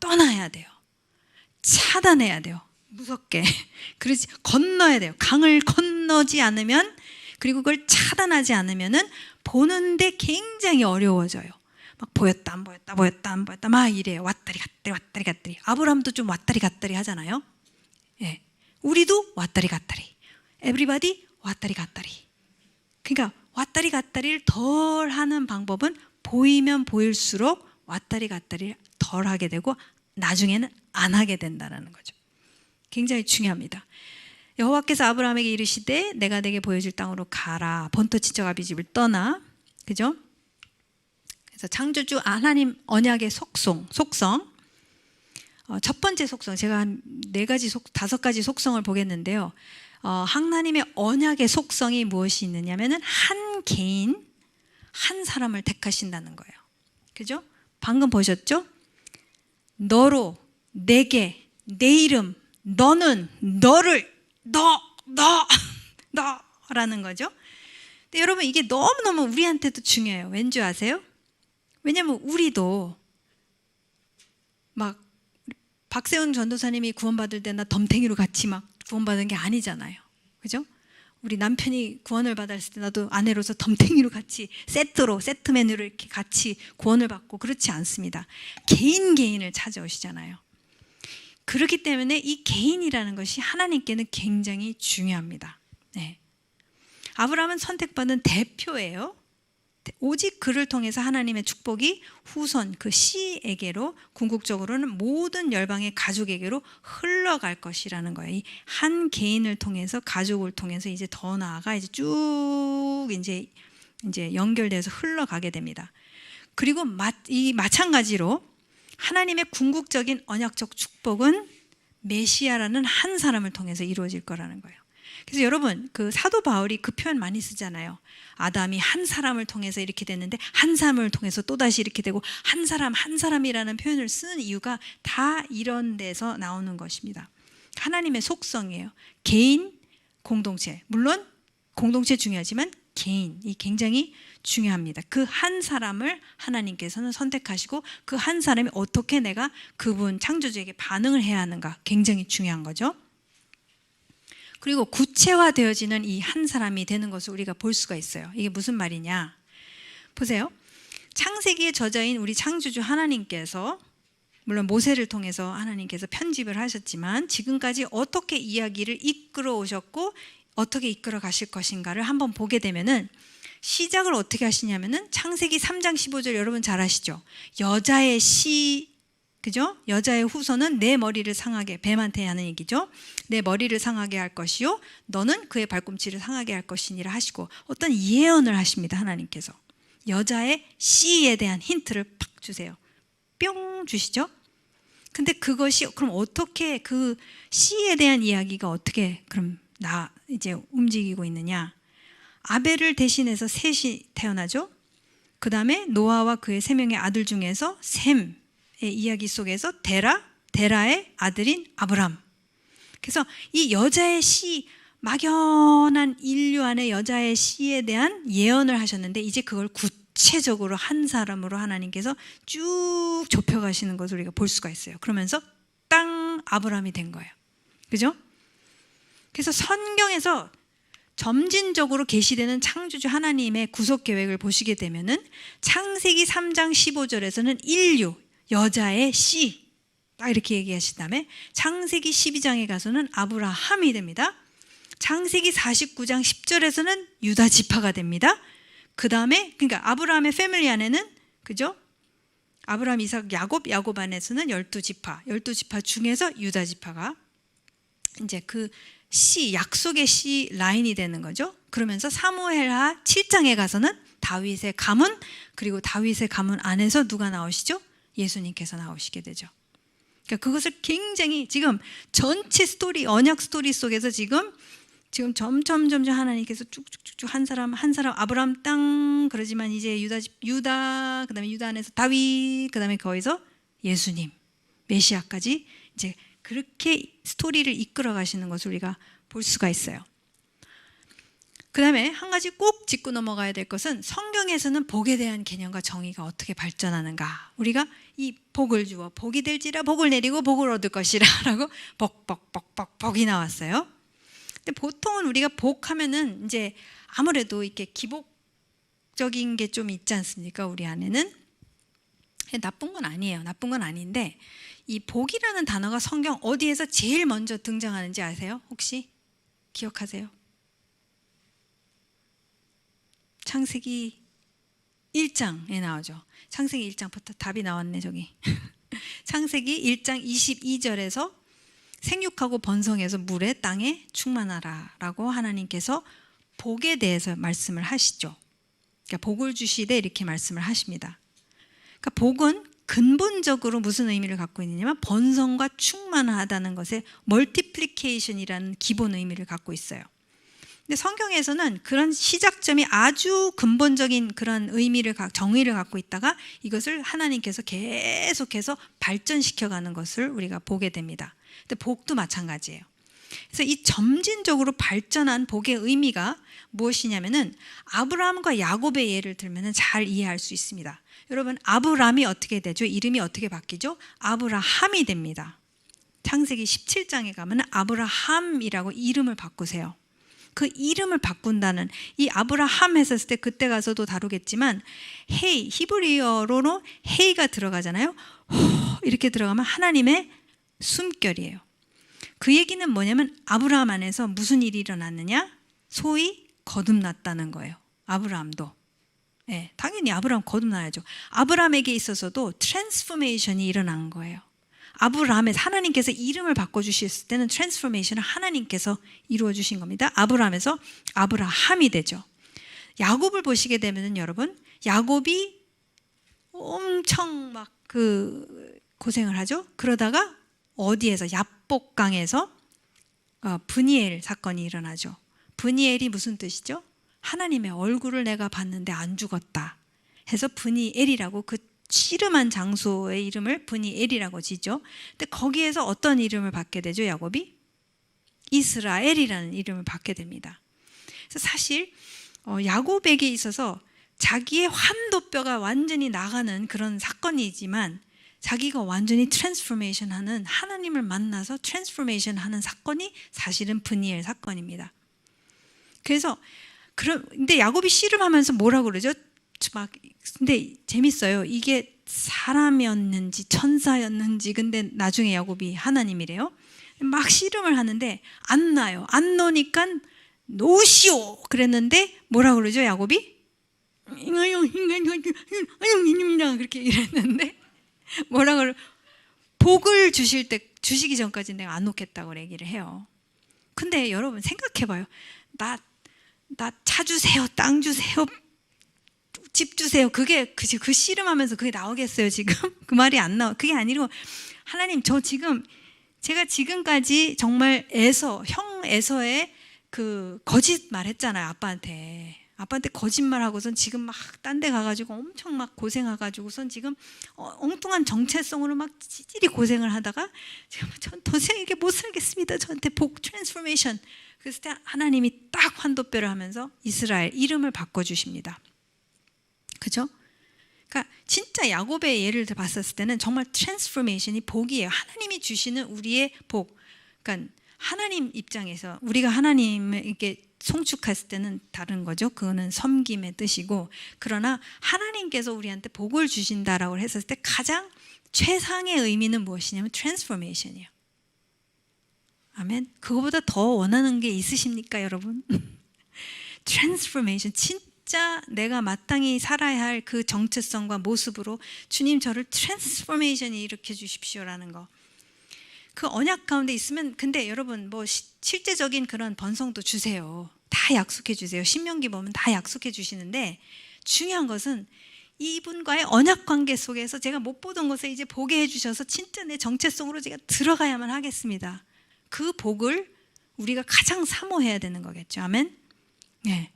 떠나야 돼요. 차단해야 돼요. 무섭게. 그렇지, 건너야 돼요. 강을 건너지 않으면, 그리고 그걸 차단하지 않으면은 보는데 굉장히 어려워져요. 막 보였다 안 보였다 보였다 안 보였다 막 이래요. 왔다리 갔다리 왔다리 갔다리. 아브라함도 좀 왔다리 갔다리 하잖아요. 예, 우리도 왔다리 갔다리. 에브리바디 왔다리 갔다리. 그러니까 왔다리 갔다리를 덜 하는 방법은 보이면 보일수록 왔다리 갔다리를 덜 하게 되고 나중에는 안 하게 된다는 거죠. 굉장히 중요합니다. 여호와께서 아브라함에게 이르시되 내가 내게 보여줄 땅으로 가라. 본토 친척 아비 집을 떠나. 그죠? 그래서 창조주 하나님 언약의 속성. 첫 번째 속성, 제가 한 5가지 속성을 보겠는데요. 하나님의 언약의 속성이 무엇이 있느냐면은 한 개인, 한 사람을 택하신다는 거예요. 그죠? 방금 보셨죠? 너로, 내게, 내 이름, 너는, 너를, 너라는 거죠. 근데 여러분 이게 너무너무 우리한테도 중요해요. 왠지 아세요? 왜냐면 우리도 막 박세훈 전도사님이 구원받을 때 나 덤탱이로 같이 막 구원받은 게 아니잖아요. 그죠? 우리 남편이 구원을 받았을 때 나도 아내로서 덤탱이로 같이 세트 메뉴를 이렇게 같이 구원을 받고 그렇지 않습니다. 개인을 찾아오시잖아요. 그렇기 때문에 이 개인이라는 것이 하나님께는 굉장히 중요합니다. 네. 아브라함은 선택받은 대표예요. 오직 그를 통해서 하나님의 축복이 후손 그 씨에게로 궁극적으로는 모든 열방의 가족에게로 흘러갈 것이라는 거예요. 이 한 개인을 통해서 가족을 통해서 이제 더 나아가 이제 쭉 이제 연결돼서 흘러가게 됩니다. 그리고 마찬가지로 하나님의 궁극적인 언약적 축복은 메시아라는 한 사람을 통해서 이루어질 거라는 거예요. 그래서 여러분 그 사도 바울이 그 표현 많이 쓰잖아요. 아담이 한 사람을 통해서 이렇게 됐는데 한 사람을 통해서 또다시 이렇게 되고 한 사람이라는 표현을 쓰는 이유가 다 이런 데서 나오는 것입니다. 하나님의 속성이에요. 개인, 공동체. 물론 공동체 중요하지만 개인이 굉장히 중요합니다. 그 한 사람을 하나님께서는 선택하시고 그 한 사람이 어떻게 내가 그분 창조주에게 반응을 해야 하는가 굉장히 중요한 거죠. 그리고 구체화되어지는 이 한 사람이 되는 것을 우리가 볼 수가 있어요. 이게 무슨 말이냐? 보세요. 창세기의 저자인 우리 창조주 하나님께서 물론 모세를 통해서 하나님께서 편집을 하셨지만 지금까지 어떻게 이야기를 이끌어 오셨고 어떻게 이끌어 가실 것인가를 한번 보게 되면은 시작을 어떻게 하시냐면은 창세기 3장 15절 여러분 잘 아시죠? 여자의 씨 그죠? 여자의 후손은 내 머리를 상하게 뱀한테 하는 얘기죠. 내 머리를 상하게 할 것이요 너는 그의 발꿈치를 상하게 할 것이니라 하시고 어떤 예언을 하십니다. 하나님께서 여자의 씨에 대한 힌트를 팍 주세요. 뿅 주시죠. 근데 그것이 그럼 어떻게 그 씨에 대한 이야기가 어떻게 그럼 이제 움직이고 있느냐? 아벨을 대신해서 셋이 태어나죠. 그 다음에 노아와 그의 3명의 아들 중에서 셈의 이야기 속에서 데라의 아들인 아브람. 그래서 이 여자의 씨, 막연한 인류 안의 여자의 씨에 대한 예언을 하셨는데 이제 그걸 구체적으로 한 사람으로 하나님께서 쭉 좁혀가시는 것을 우리가 볼 수가 있어요. 그러면서 땅 아브람이 된 거예요. 그죠? 그래서 성경에서 점진적으로 계시되는 창조주 하나님의 구속 계획을 보시게 되면은 창세기 3장 15절에서는 인류, 여자의 씨 딱 이렇게 얘기하신 다음에 창세기 12장에 가서는 아브라함이 됩니다. 창세기 49장 10절에서는 유다 지파가 됩니다. 그 다음에 그러니까 아브라함의 패밀리 안에는 그죠? 아브라함, 이삭, 야곱 안에서는 12지파, 12지파 중에서 유다 지파가 이제 그 씨, 약속의 씨 라인이 되는 거죠. 그러면서 사무엘하 7장에 가서는 다윗의 가문, 그리고 다윗의 가문 안에서 누가 나오시죠? 예수님께서 나오시게 되죠. 그러니까 그것을 굉장히 지금 전체 스토리, 언약 스토리 속에서 지금 점점 하나님께서 쭉쭉쭉 한 사람 아브라함 땅 그러지만 이제 유다 그다음에 유다 안에서 다윗 그다음에 거기서 예수님 메시아까지 이제 그렇게 스토리를 이끌어 가시는 것을 우리가 볼 수가 있어요. 그 다음에 한 가지 꼭 짚고 넘어가야 될 것은 성경에서는 복에 대한 개념과 정의가 어떻게 발전하는가. 우리가 이 복을 주어 복이 될지라 복을 내리고 복을 얻을 것이라 라고 복이 나왔어요. 근데 보통은 우리가 복하면은 이제 아무래도 이렇게 기복적인 게 좀 있지 않습니까? 우리 안에는. 나쁜 건 아니에요. 나쁜 건 아닌데 이 복이라는 단어가 성경 어디에서 제일 먼저 등장하는지 아세요? 혹시 기억하세요? 창세기 1장에 나오죠. 창세기 1장부터 답이 나왔네 저기. 창세기 1장 22절에서 생육하고 번성해서 물에 땅에 충만하라 라고 하나님께서 복에 대해서 말씀을 하시죠. 그러니까 복을 주시되 이렇게 말씀을 하십니다. 그러니까 복은 근본적으로 무슨 의미를 갖고 있느냐면 번성과 충만하다는 것에 멀티플리케이션이라는 기본 의미를 갖고 있어요. 근데 성경에서는 그런 시작점이 아주 근본적인 그런 의미를 정의를 갖고 있다가 이것을 하나님께서 계속해서 발전시켜가는 것을 우리가 보게 됩니다. 근데 복도 마찬가지예요. 그래서 이 점진적으로 발전한 복의 의미가 무엇이냐면은 아브라함과 야곱의 예를 들면은 잘 이해할 수 있습니다. 여러분 아브라함이 어떻게 되죠? 이름이 어떻게 바뀌죠? 아브라함이 됩니다. 창세기 17장에 가면 아브라함이라고 이름을 바꾸세요. 그 이름을 바꾼다는 이 아브라함 했었을 때 그때 가서도 다루겠지만 헤이 히브리어로는 헤이가 들어가잖아요. 이렇게 들어가면 하나님의 숨결이에요. 그 얘기는 뭐냐면 아브라함 안에서 무슨 일이 일어났느냐? 소위 거듭났다는 거예요. 아브라함도. 네, 당연히 아브라함 거듭나야죠. 아브라함에게 있어서도 트랜스포메이션이 일어난 거예요. 아브라함에 하나님께서 이름을 바꿔주셨을 때는 트랜스포메이션을 하나님께서 이루어 주신 겁니다. 아브라함에서 아브라함이 되죠. 야곱을 보시게 되면은 여러분, 야곱이 엄청 막 고생을 하죠. 그러다가 어디에서 야복강에서 브니엘 사건이 일어나죠. 브니엘이 무슨 뜻이죠? 하나님의 얼굴을 내가 봤는데 안 죽었다 해서 브니엘이라고 그 씨름한 장소의 이름을 브니엘이라고 지죠. 근데 거기에서 어떤 이름을 받게 되죠? 야곱이 이스라엘이라는 이름을 받게 됩니다. 그래서 사실 야곱에게 있어서 자기의 환도뼈가 완전히 나가는 그런 사건이지만 자기가 완전히 트랜스포메이션 하는, 하나님을 만나서 트랜스포메이션 하는 사건이 사실은 브니엘 사건입니다. 그래서 근데 야곱이 씨름하면서 뭐라고 그러죠? 근데 재밌어요. 이게 사람이었는지 천사였는지, 근데 나중에 야곱이 하나님이래요. 막 씨름을 하는데 안 나요. 안 노니까 노시오 그랬는데 뭐라고 그러죠? 야곱이 그렇게 이랬는데 뭐라고 그러? 복을 주시기 전까지 내가 안 놓겠다고 얘기를 해요. 근데 여러분 생각해봐요. 나 차 주세요, 땅 주세요, 집 주세요. 그게 그 씨름하면서 그게 나오겠어요 지금? 그 말이 안 나와. 그게 아니고 하나님 제가 지금까지 정말 형 에서의 그 거짓말 했잖아요. 아빠한테 거짓말하고선 지금 막 딴 데 가가지고 엄청 막 고생해가지고선 지금 엉뚱한 정체성으로 막 찌질이 고생을 하다가 지금 전 도저히 이게 못 살겠습니다. 저한테 복 트랜스포메이션. 그랬을 때 하나님이 딱 환도뼈를 하면서 이스라엘 이름을 바꿔주십니다. 그죠? 그러니까 진짜 야곱의 예를 들어 봤었을 때는 정말 트랜스포메이션이 복이에요. 하나님이 주시는 우리의 복. 그러니까 하나님 입장에서 우리가 하나님을 이렇게 송축했을 때는 다른 거죠. 그거는 섬김의 뜻이고, 그러나 하나님께서 우리한테 복을 주신다라고 했을 때 가장 최상의 의미는 무엇이냐면 트랜스포메이션이에요. 아멘. 그거보다 더 원하는 게 있으십니까, 여러분? 트랜스포메이션, 진짜 내가 마땅히 살아야 할 그 정체성과 모습으로 주님 저를 트랜스포메이션이 일으켜 주십시오라는 거. 그 언약 가운데 있으면, 근데 여러분 뭐 실제적인 그런 번성도 주세요. 다 약속해 주세요. 신명기 보면 다 약속해 주시는데 중요한 것은 이분과의 언약 관계 속에서 제가 못 보던 것을 이제 보게 해주셔서 진짜 내 정체성으로 제가 들어가야만 하겠습니다. 그 복을 우리가 가장 사모해야 되는 거겠죠. 아멘. 네.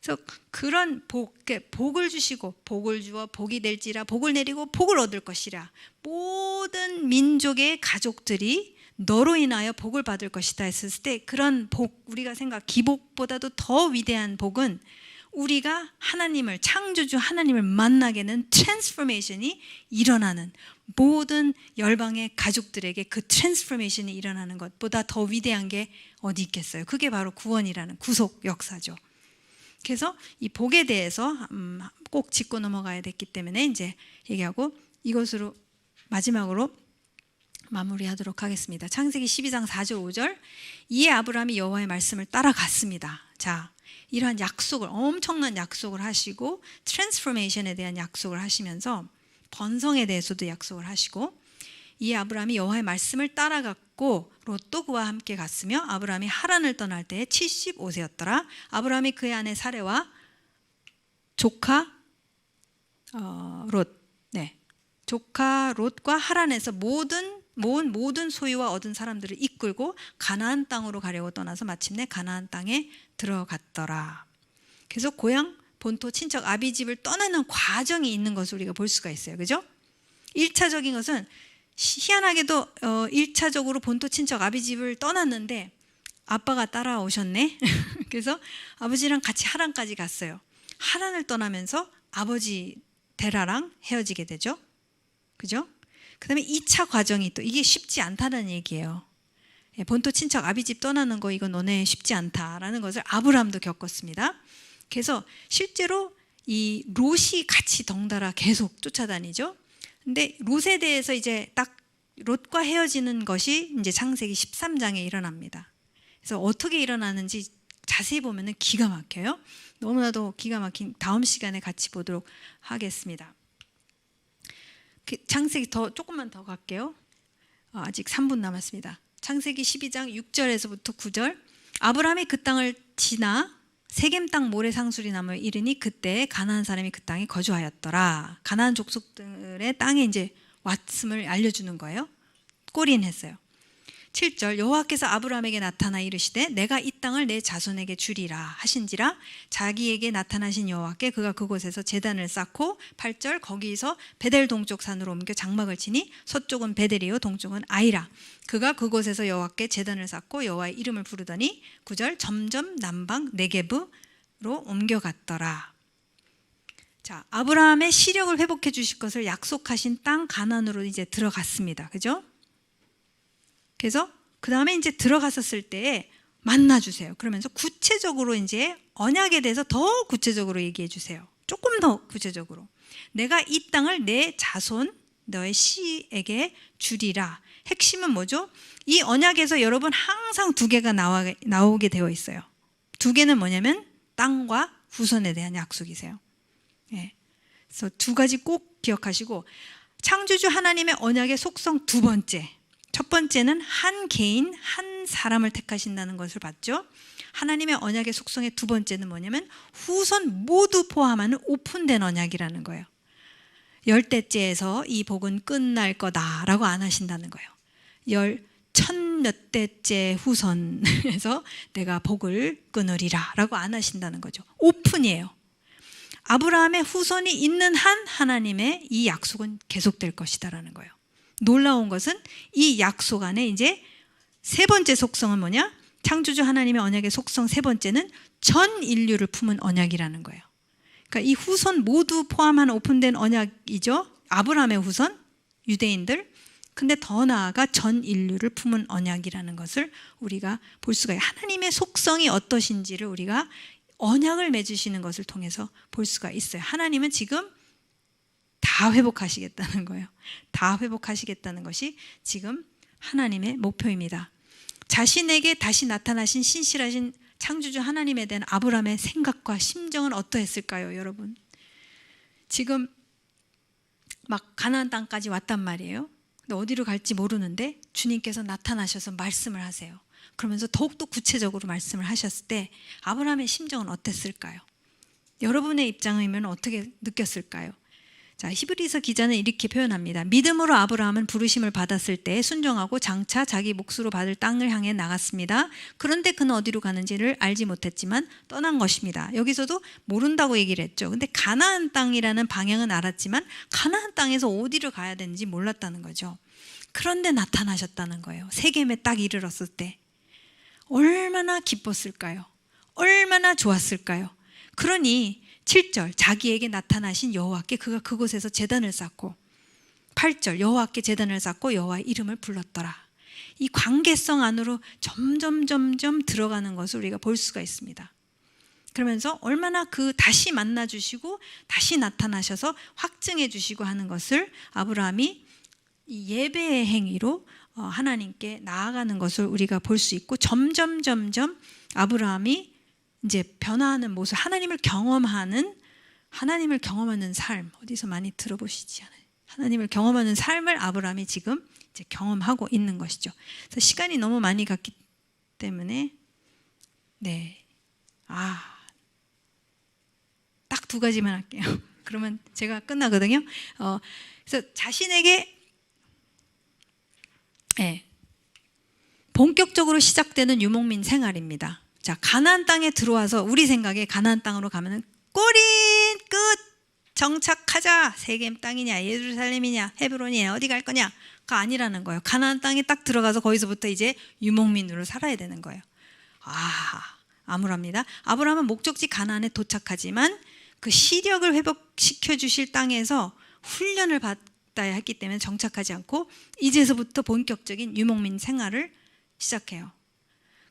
그래서 그런 복을 주시고, 복을 주어 복이 될지라, 복을 내리고 복을 얻을 것이라, 모든 민족의 가족들이 너로 인하여 복을 받을 것이다 했을 때, 그런 복, 우리가 기복보다도 더 위대한 복은 우리가 하나님을, 창조주 하나님을 만나게 되는 트랜스포메이션이 일어나는, 모든 열방의 가족들에게 그 트랜스포메이션이 일어나는 것보다 더 위대한 게 어디 있겠어요? 그게 바로 구원이라는 구속 역사죠. 그래서 이 복에 대해서 꼭 짚고 넘어가야 됐기 때문에 이제 얘기하고 이것으로 마지막으로 마무리하도록 하겠습니다. 창세기 12장 4절 5절. 이에 아브라함이 여호와의 말씀을 따라갔습니다. 자, 이러한 약속을, 엄청난 약속을 하시고 트랜스포메이션에 대한 약속을 하시면서 번성에 대해서도 약속을 하시고, 이에 아브라함이 여호와의 말씀을 따라갔고 롯도 그와 함께 갔으며 아브라함이 하란을 떠날 때에 75세였더라. 아브라함이 그의 아내 사레와 조카 조카 롯과 하란에서 모든 소유와 얻은 사람들을 이끌고 가나안 땅으로 가려고 떠나서 마침내 가나안 땅에 들어갔더라. 그래서 고향 본토 친척 아비집을 떠나는 과정이 있는 것을 우리가 볼 수가 있어요. 그죠? 1차적인 것은 희한하게도 1차적으로 본토 친척 아비집을 떠났는데 아빠가 따라오셨네. 그래서 아버지랑 같이 하란까지 갔어요. 하란을 떠나면서 아버지 데라랑 헤어지게 되죠. 그죠? 그 다음에 2차 과정이 또 이게 쉽지 않다는 얘기예요. 본토 친척 아비집 떠나는 거, 이거 너네 쉽지 않다라는 것을 아브라함도 겪었습니다. 그래서 실제로 이 롯이 같이 덩달아 계속 쫓아다니죠. 근데 롯에 대해서 이제 딱 롯과 헤어지는 것이 이제 창세기 13장에 일어납니다. 그래서 어떻게 일어나는지 자세히 보면은 기가 막혀요. 너무나도 기가 막힌 다음 시간에 같이 보도록 하겠습니다. 창세기 조금만 더 갈게요. 아직 3분 남았습니다. 창세기 12장 6절에서부터 9절. 아브라함이 그 땅을 지나 세겜 땅 모래 상수리 나무에 이르니 그때 가나안 사람이 그 땅에 거주하였더라. 가나안 족속들의 땅에 이제 왔음을 알려주는 거예요. 골인했어요. 7절 여호와께서 아브라함에게 나타나 이르시되 내가 이 땅을 내 자손에게 주리라 하신지라 자기에게 나타나신 여호와께 그가 그곳에서 제단을 쌓고 8절 거기서 베델 동쪽 산으로 옮겨 장막을 치니 서쪽은 베델이요 동쪽은 아이라 그가 그곳에서 여호와께 제단을 쌓고 여호와의 이름을 부르더니 9절 점점 남방 네게브로 옮겨갔더라. 자, 아브라함의 시력을 회복해 주실 것을 약속하신 땅 가나안으로 이제 들어갔습니다. 그죠? 그래서 그 다음에 이제 들어갔었을 때에 만나주세요. 그러면서 구체적으로 이제 언약에 대해서 더 구체적으로 얘기해 주세요. 조금 더 구체적으로. 내가 이 땅을 내 자손, 너의 씨에게 주리라. 핵심은 뭐죠? 이 언약에서 여러분 항상 두 개가 나오게 되어 있어요. 두 개는 뭐냐면 땅과 후손에 대한 약속이세요. 예. 그래서 두 가지 꼭 기억하시고 창조주 하나님의 언약의 속성 두 번째. 첫 번째는 한 개인, 한 사람을 택하신다는 것을 봤죠. 하나님의 언약의 속성의 두 번째는 뭐냐면 후손 모두 포함하는 오픈된 언약이라는 거예요. 열대째에서 이 복은 끝날 거다라고 안 하신다는 거예요. 천몇 대째 후손에서 내가 복을 끊으리라 라고 안 하신다는 거죠. 오픈이에요. 아브라함의 후손이 있는 한 하나님의 이 약속은 계속될 것이다라는 거예요. 놀라운 것은 이 약속 안에 이제 세 번째 속성은 뭐냐? 창조주 하나님의 언약의 속성 세 번째는 전 인류를 품은 언약이라는 거예요. 그러니까 이 후손 모두 포함한 오픈된 언약이죠. 아브라함의 후손, 유대인들. 근데 더 나아가 전 인류를 품은 언약이라는 것을 우리가 볼 수가 있어요. 하나님의 속성이 어떠신지를 우리가 언약을 맺으시는 것을 통해서 볼 수가 있어요. 하나님은 지금 다 회복하시겠다는 거예요. 다 회복하시겠다는 것이 지금 하나님의 목표입니다. 자신에게 다시 나타나신 신실하신 창조주 하나님에 대한 아브라함의 생각과 심정은 어떠했을까요, 여러분? 지금 막 가나안 땅까지 왔단 말이에요. 근데 어디로 갈지 모르는데 주님께서 나타나셔서 말씀을 하세요. 그러면서 더욱더 구체적으로 말씀을 하셨을 때 아브라함의 심정은 어땠을까요? 여러분의 입장이면 어떻게 느꼈을까요? 자, 히브리서 기자는 이렇게 표현합니다. 믿음으로 아브라함은 부르심을 받았을 때 순종하고 장차 자기 몫으로 받을 땅을 향해 나갔습니다. 그런데 그는 어디로 가는지를 알지 못했지만 떠난 것입니다. 여기서도 모른다고 얘기를 했죠. 근데 가나안 땅이라는 방향은 알았지만 가나안 땅에서 어디로 가야 되는지 몰랐다는 거죠. 그런데 나타나셨다는 거예요. 세겜에 딱 이르렀을 때 얼마나 기뻤을까요? 얼마나 좋았을까요? 그러니 7절 자기에게 나타나신 여호와께 그가 그곳에서 제단을 쌓고 8절 여호와께 제단을 쌓고 여호와의 이름을 불렀더라. 이 관계성 안으로 점점 들어가는 것을 우리가 볼 수가 있습니다. 그러면서 얼마나 다시 만나 주시고 다시 나타나셔서 확증해 주시고 하는 것을 아브라함이 이 예배의 행위로 하나님께 나아가는 것을 우리가 볼 수 있고 점점 아브라함이 이제 변화하는 모습, 하나님을 경험하는 삶, 어디서 많이 들어보시지 않아요? 하나님을 경험하는 삶을 아브라함이 지금 이제 경험하고 있는 것이죠. 그래서 시간이 너무 많이 갔기 때문에 딱 두 가지만 할게요. 그러면 제가 끝나거든요. 그래서 자신에게 본격적으로 시작되는 유목민 생활입니다. 자, 가나안 땅에 들어와서 우리 생각에 가나안 땅으로 가면은 꼬린 끝 정착하자. 세겜 땅이냐 예루살렘이냐 헤브론이냐 어디 갈 거냐가 아니라는 거예요. 가나안 땅에 딱 들어가서 거기서부터 이제 유목민으로 살아야 되는 거예요. 암울합니다. 아브라함은 목적지 가나안에 도착하지만 그 시력을 회복시켜 주실 땅에서 훈련을 받아야 했기 때문에 정착하지 않고 이제서부터 본격적인 유목민 생활을 시작해요.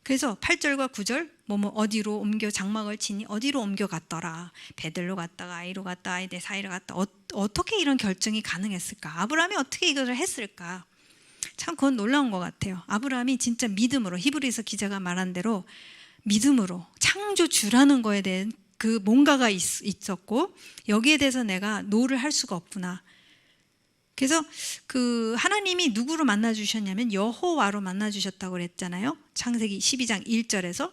그래서 8절과 9절 어디로 옮겨 장막을 치니 어디로 옮겨갔더라. 베들로 갔다가 아이로 갔다 아이데 사이로 갔다. 어떻게 이런 결정이 가능했을까? 아브라함이 어떻게 이것을 했을까? 참 그건 놀라운 것 같아요. 아브라함이 진짜 믿음으로 히브리서 기자가 말한 대로 믿음으로 창조주라는 거에 대한 그 뭔가가 있었고 여기에 대해서 내가 노를 할 수가 없구나. 그래서 그 하나님이 누구로 만나 주셨냐면 여호와로 만나 주셨다고 그랬잖아요. 창세기 12장 1절에서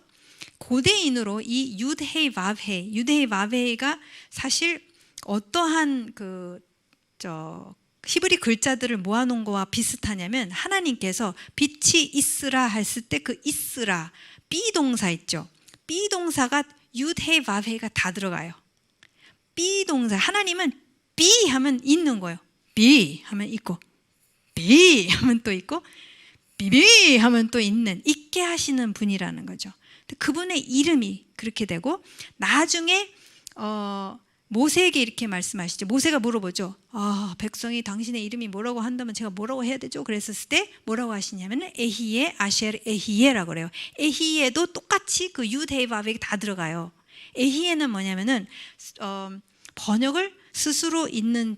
고대인으로 이 유드헤이 바브헤이가 사실 어떠한 히브리 글자들을 모아놓은 거와 비슷하냐면 하나님께서 빛이 있으라 했을 때 그 있으라 비동사 있죠. 비동사가 유드헤이 바브헤이가 다 들어가요. 비동사 하나님은 비 하면 있는 거예요. 비 하면 있고 비 하면 또 있고 비비 하면 또 있게 하시는 분이라는 거죠. 그분의 이름이 그렇게 되고 나중에 모세에게 이렇게 말씀하시죠. 모세가 물어보죠. 백성이 당신의 이름이 뭐라고 한다면 제가 뭐라고 해야 되죠? 그랬을 때 뭐라고 하시냐면 에히예, 아셰르, 에히예라고 그래요. 에히예도 똑같이 그 유데이바백이 다 들어가요. 에히예는 뭐냐면은 번역을 스스로 있는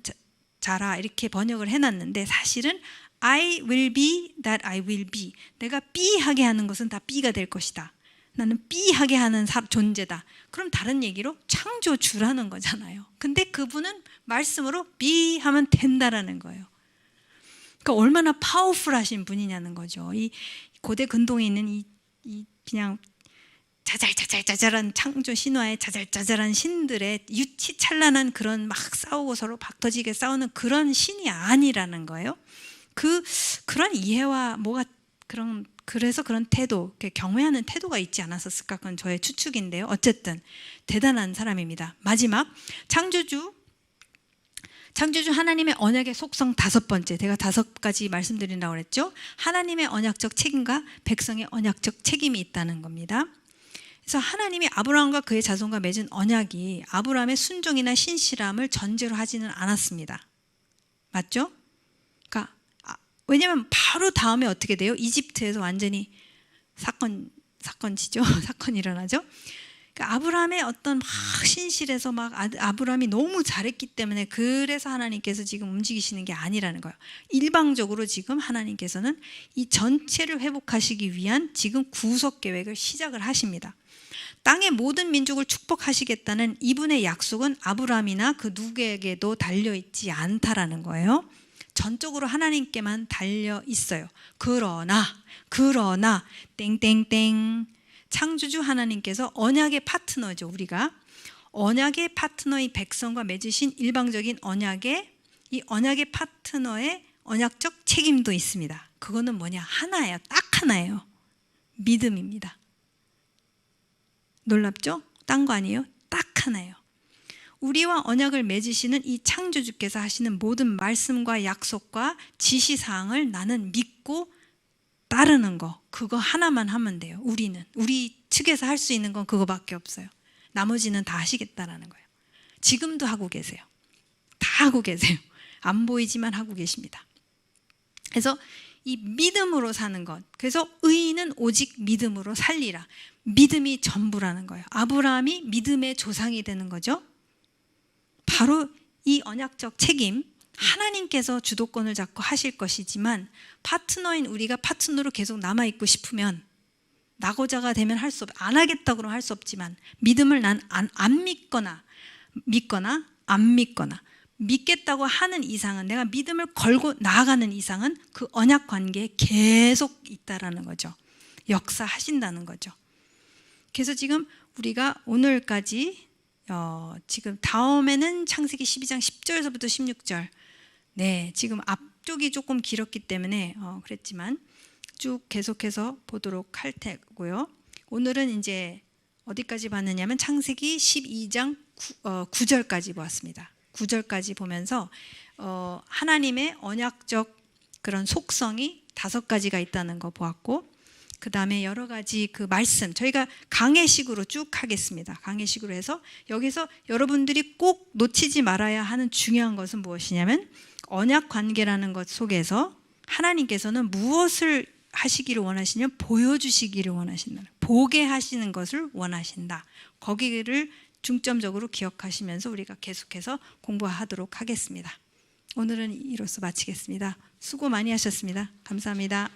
자라 이렇게 번역을 해놨는데 사실은 I will be that I will be. 내가 be 하게 하는 것은 다 be가 될 것이다. 나는 be 하게 하는 존재다. 그럼 다른 얘기로 창조주라는 거잖아요. 근데 그분은 말씀으로 be 하면 된다라는 거예요. 그러니까 얼마나 파워풀하신 분이냐는 거죠. 이 고대 근동에 있는 이 그냥 자잘한 창조 신화의 자잘한 신들의 유치찬란한 그런 막 싸우고 서로 박터지게 싸우는 그런 신이 아니라는 거예요. 그런 이해와 뭐가 그래서 그런 태도, 경외하는 태도가 있지 않았었을까? 그건 저의 추측인데요. 어쨌든 대단한 사람입니다. 마지막 창조주 하나님의 언약의 속성 5번째. 제가 5가지 말씀드린다고 그랬죠. 하나님의 언약적 책임과 백성의 언약적 책임이 있다는 겁니다. 그래서 하나님이 아브라함과 그의 자손과 맺은 언약이 아브라함의 순종이나 신실함을 전제로 하지는 않았습니다. 맞죠? 그러니까 왜냐하면 바로 다음에 어떻게 돼요? 이집트에서 완전히 사건치죠. 사건이 일어나죠. 그러니까 아브라함의 어떤 막 신실해서 막 아브라함이 너무 잘했기 때문에 그래서 하나님께서 지금 움직이시는 게 아니라는 거예요. 일방적으로 지금 하나님께서는 이 전체를 회복하시기 위한 지금 구속 계획을 시작을 하십니다. 땅의 모든 민족을 축복하시겠다는 이분의 약속은 아브라함이나 그 누구에게도 달려있지 않다라는 거예요. 전적으로 하나님께만 달려 있어요. 그러나 땡땡땡 창조주 하나님께서 언약의 파트너죠. 우리가 언약의 파트너의 백성과 맺으신 일방적인 이 언약의 파트너의 언약적 책임도 있습니다. 그거는 뭐냐? 하나예요. 딱 하나예요. 믿음입니다. 놀랍죠? 딴 거 아니에요? 딱 하나예요. 우리와 언약을 맺으시는 이 창조주께서 하시는 모든 말씀과 약속과 지시사항을 나는 믿고 따르는 거, 그거 하나만 하면 돼요. 우리 측에서 할 수 있는 건 그거밖에 없어요. 나머지는 다 하시겠다라는 거예요. 지금도 하고 계세요. 다 하고 계세요. 안 보이지만 하고 계십니다. 그래서 이 믿음으로 사는 것, 그래서 의인은 오직 믿음으로 살리라. 믿음이 전부라는 거예요. 아브라함이 믿음의 조상이 되는 거죠. 바로 이 언약적 책임, 하나님께서 주도권을 잡고 하실 것이지만 파트너인 우리가 파트너로 계속 남아있고 싶으면 낙오자가 되면 안 하겠다고 그러면 할 수 없지만 믿음을 난 안 믿거나 안 믿거나 믿겠다고 하는 이상은 내가 믿음을 걸고 나아가는 이상은 그 언약 관계에 계속 있다라는 거죠. 역사하신다는 거죠. 그래서 지금 우리가 오늘까지 지금 다음에는 창세기 12장 10절에서부터 16절 네, 지금 앞쪽이 조금 길었기 때문에 그랬지만 쭉 계속해서 보도록 할 테고요. 오늘은 이제 어디까지 봤느냐면 창세기 12장 9절까지 보았습니다. 9절까지 보면서 하나님의 언약적 그런 속성이 5가지가 있다는 거 보았고 그 다음에 여러 가지 그 말씀 저희가 강해식으로 쭉 하겠습니다. 강해식으로 해서 여기서 여러분들이 꼭 놓치지 말아야 하는 중요한 것은 무엇이냐면 언약 관계라는 것 속에서 하나님께서는 무엇을 하시기를 원하시냐면 보여주시기를 원하신다. 보게 하시는 것을 원하신다. 거기를 중점적으로 기억하시면서 우리가 계속해서 공부하도록 하겠습니다. 오늘은 이로써 마치겠습니다. 수고 많이 하셨습니다. 감사합니다.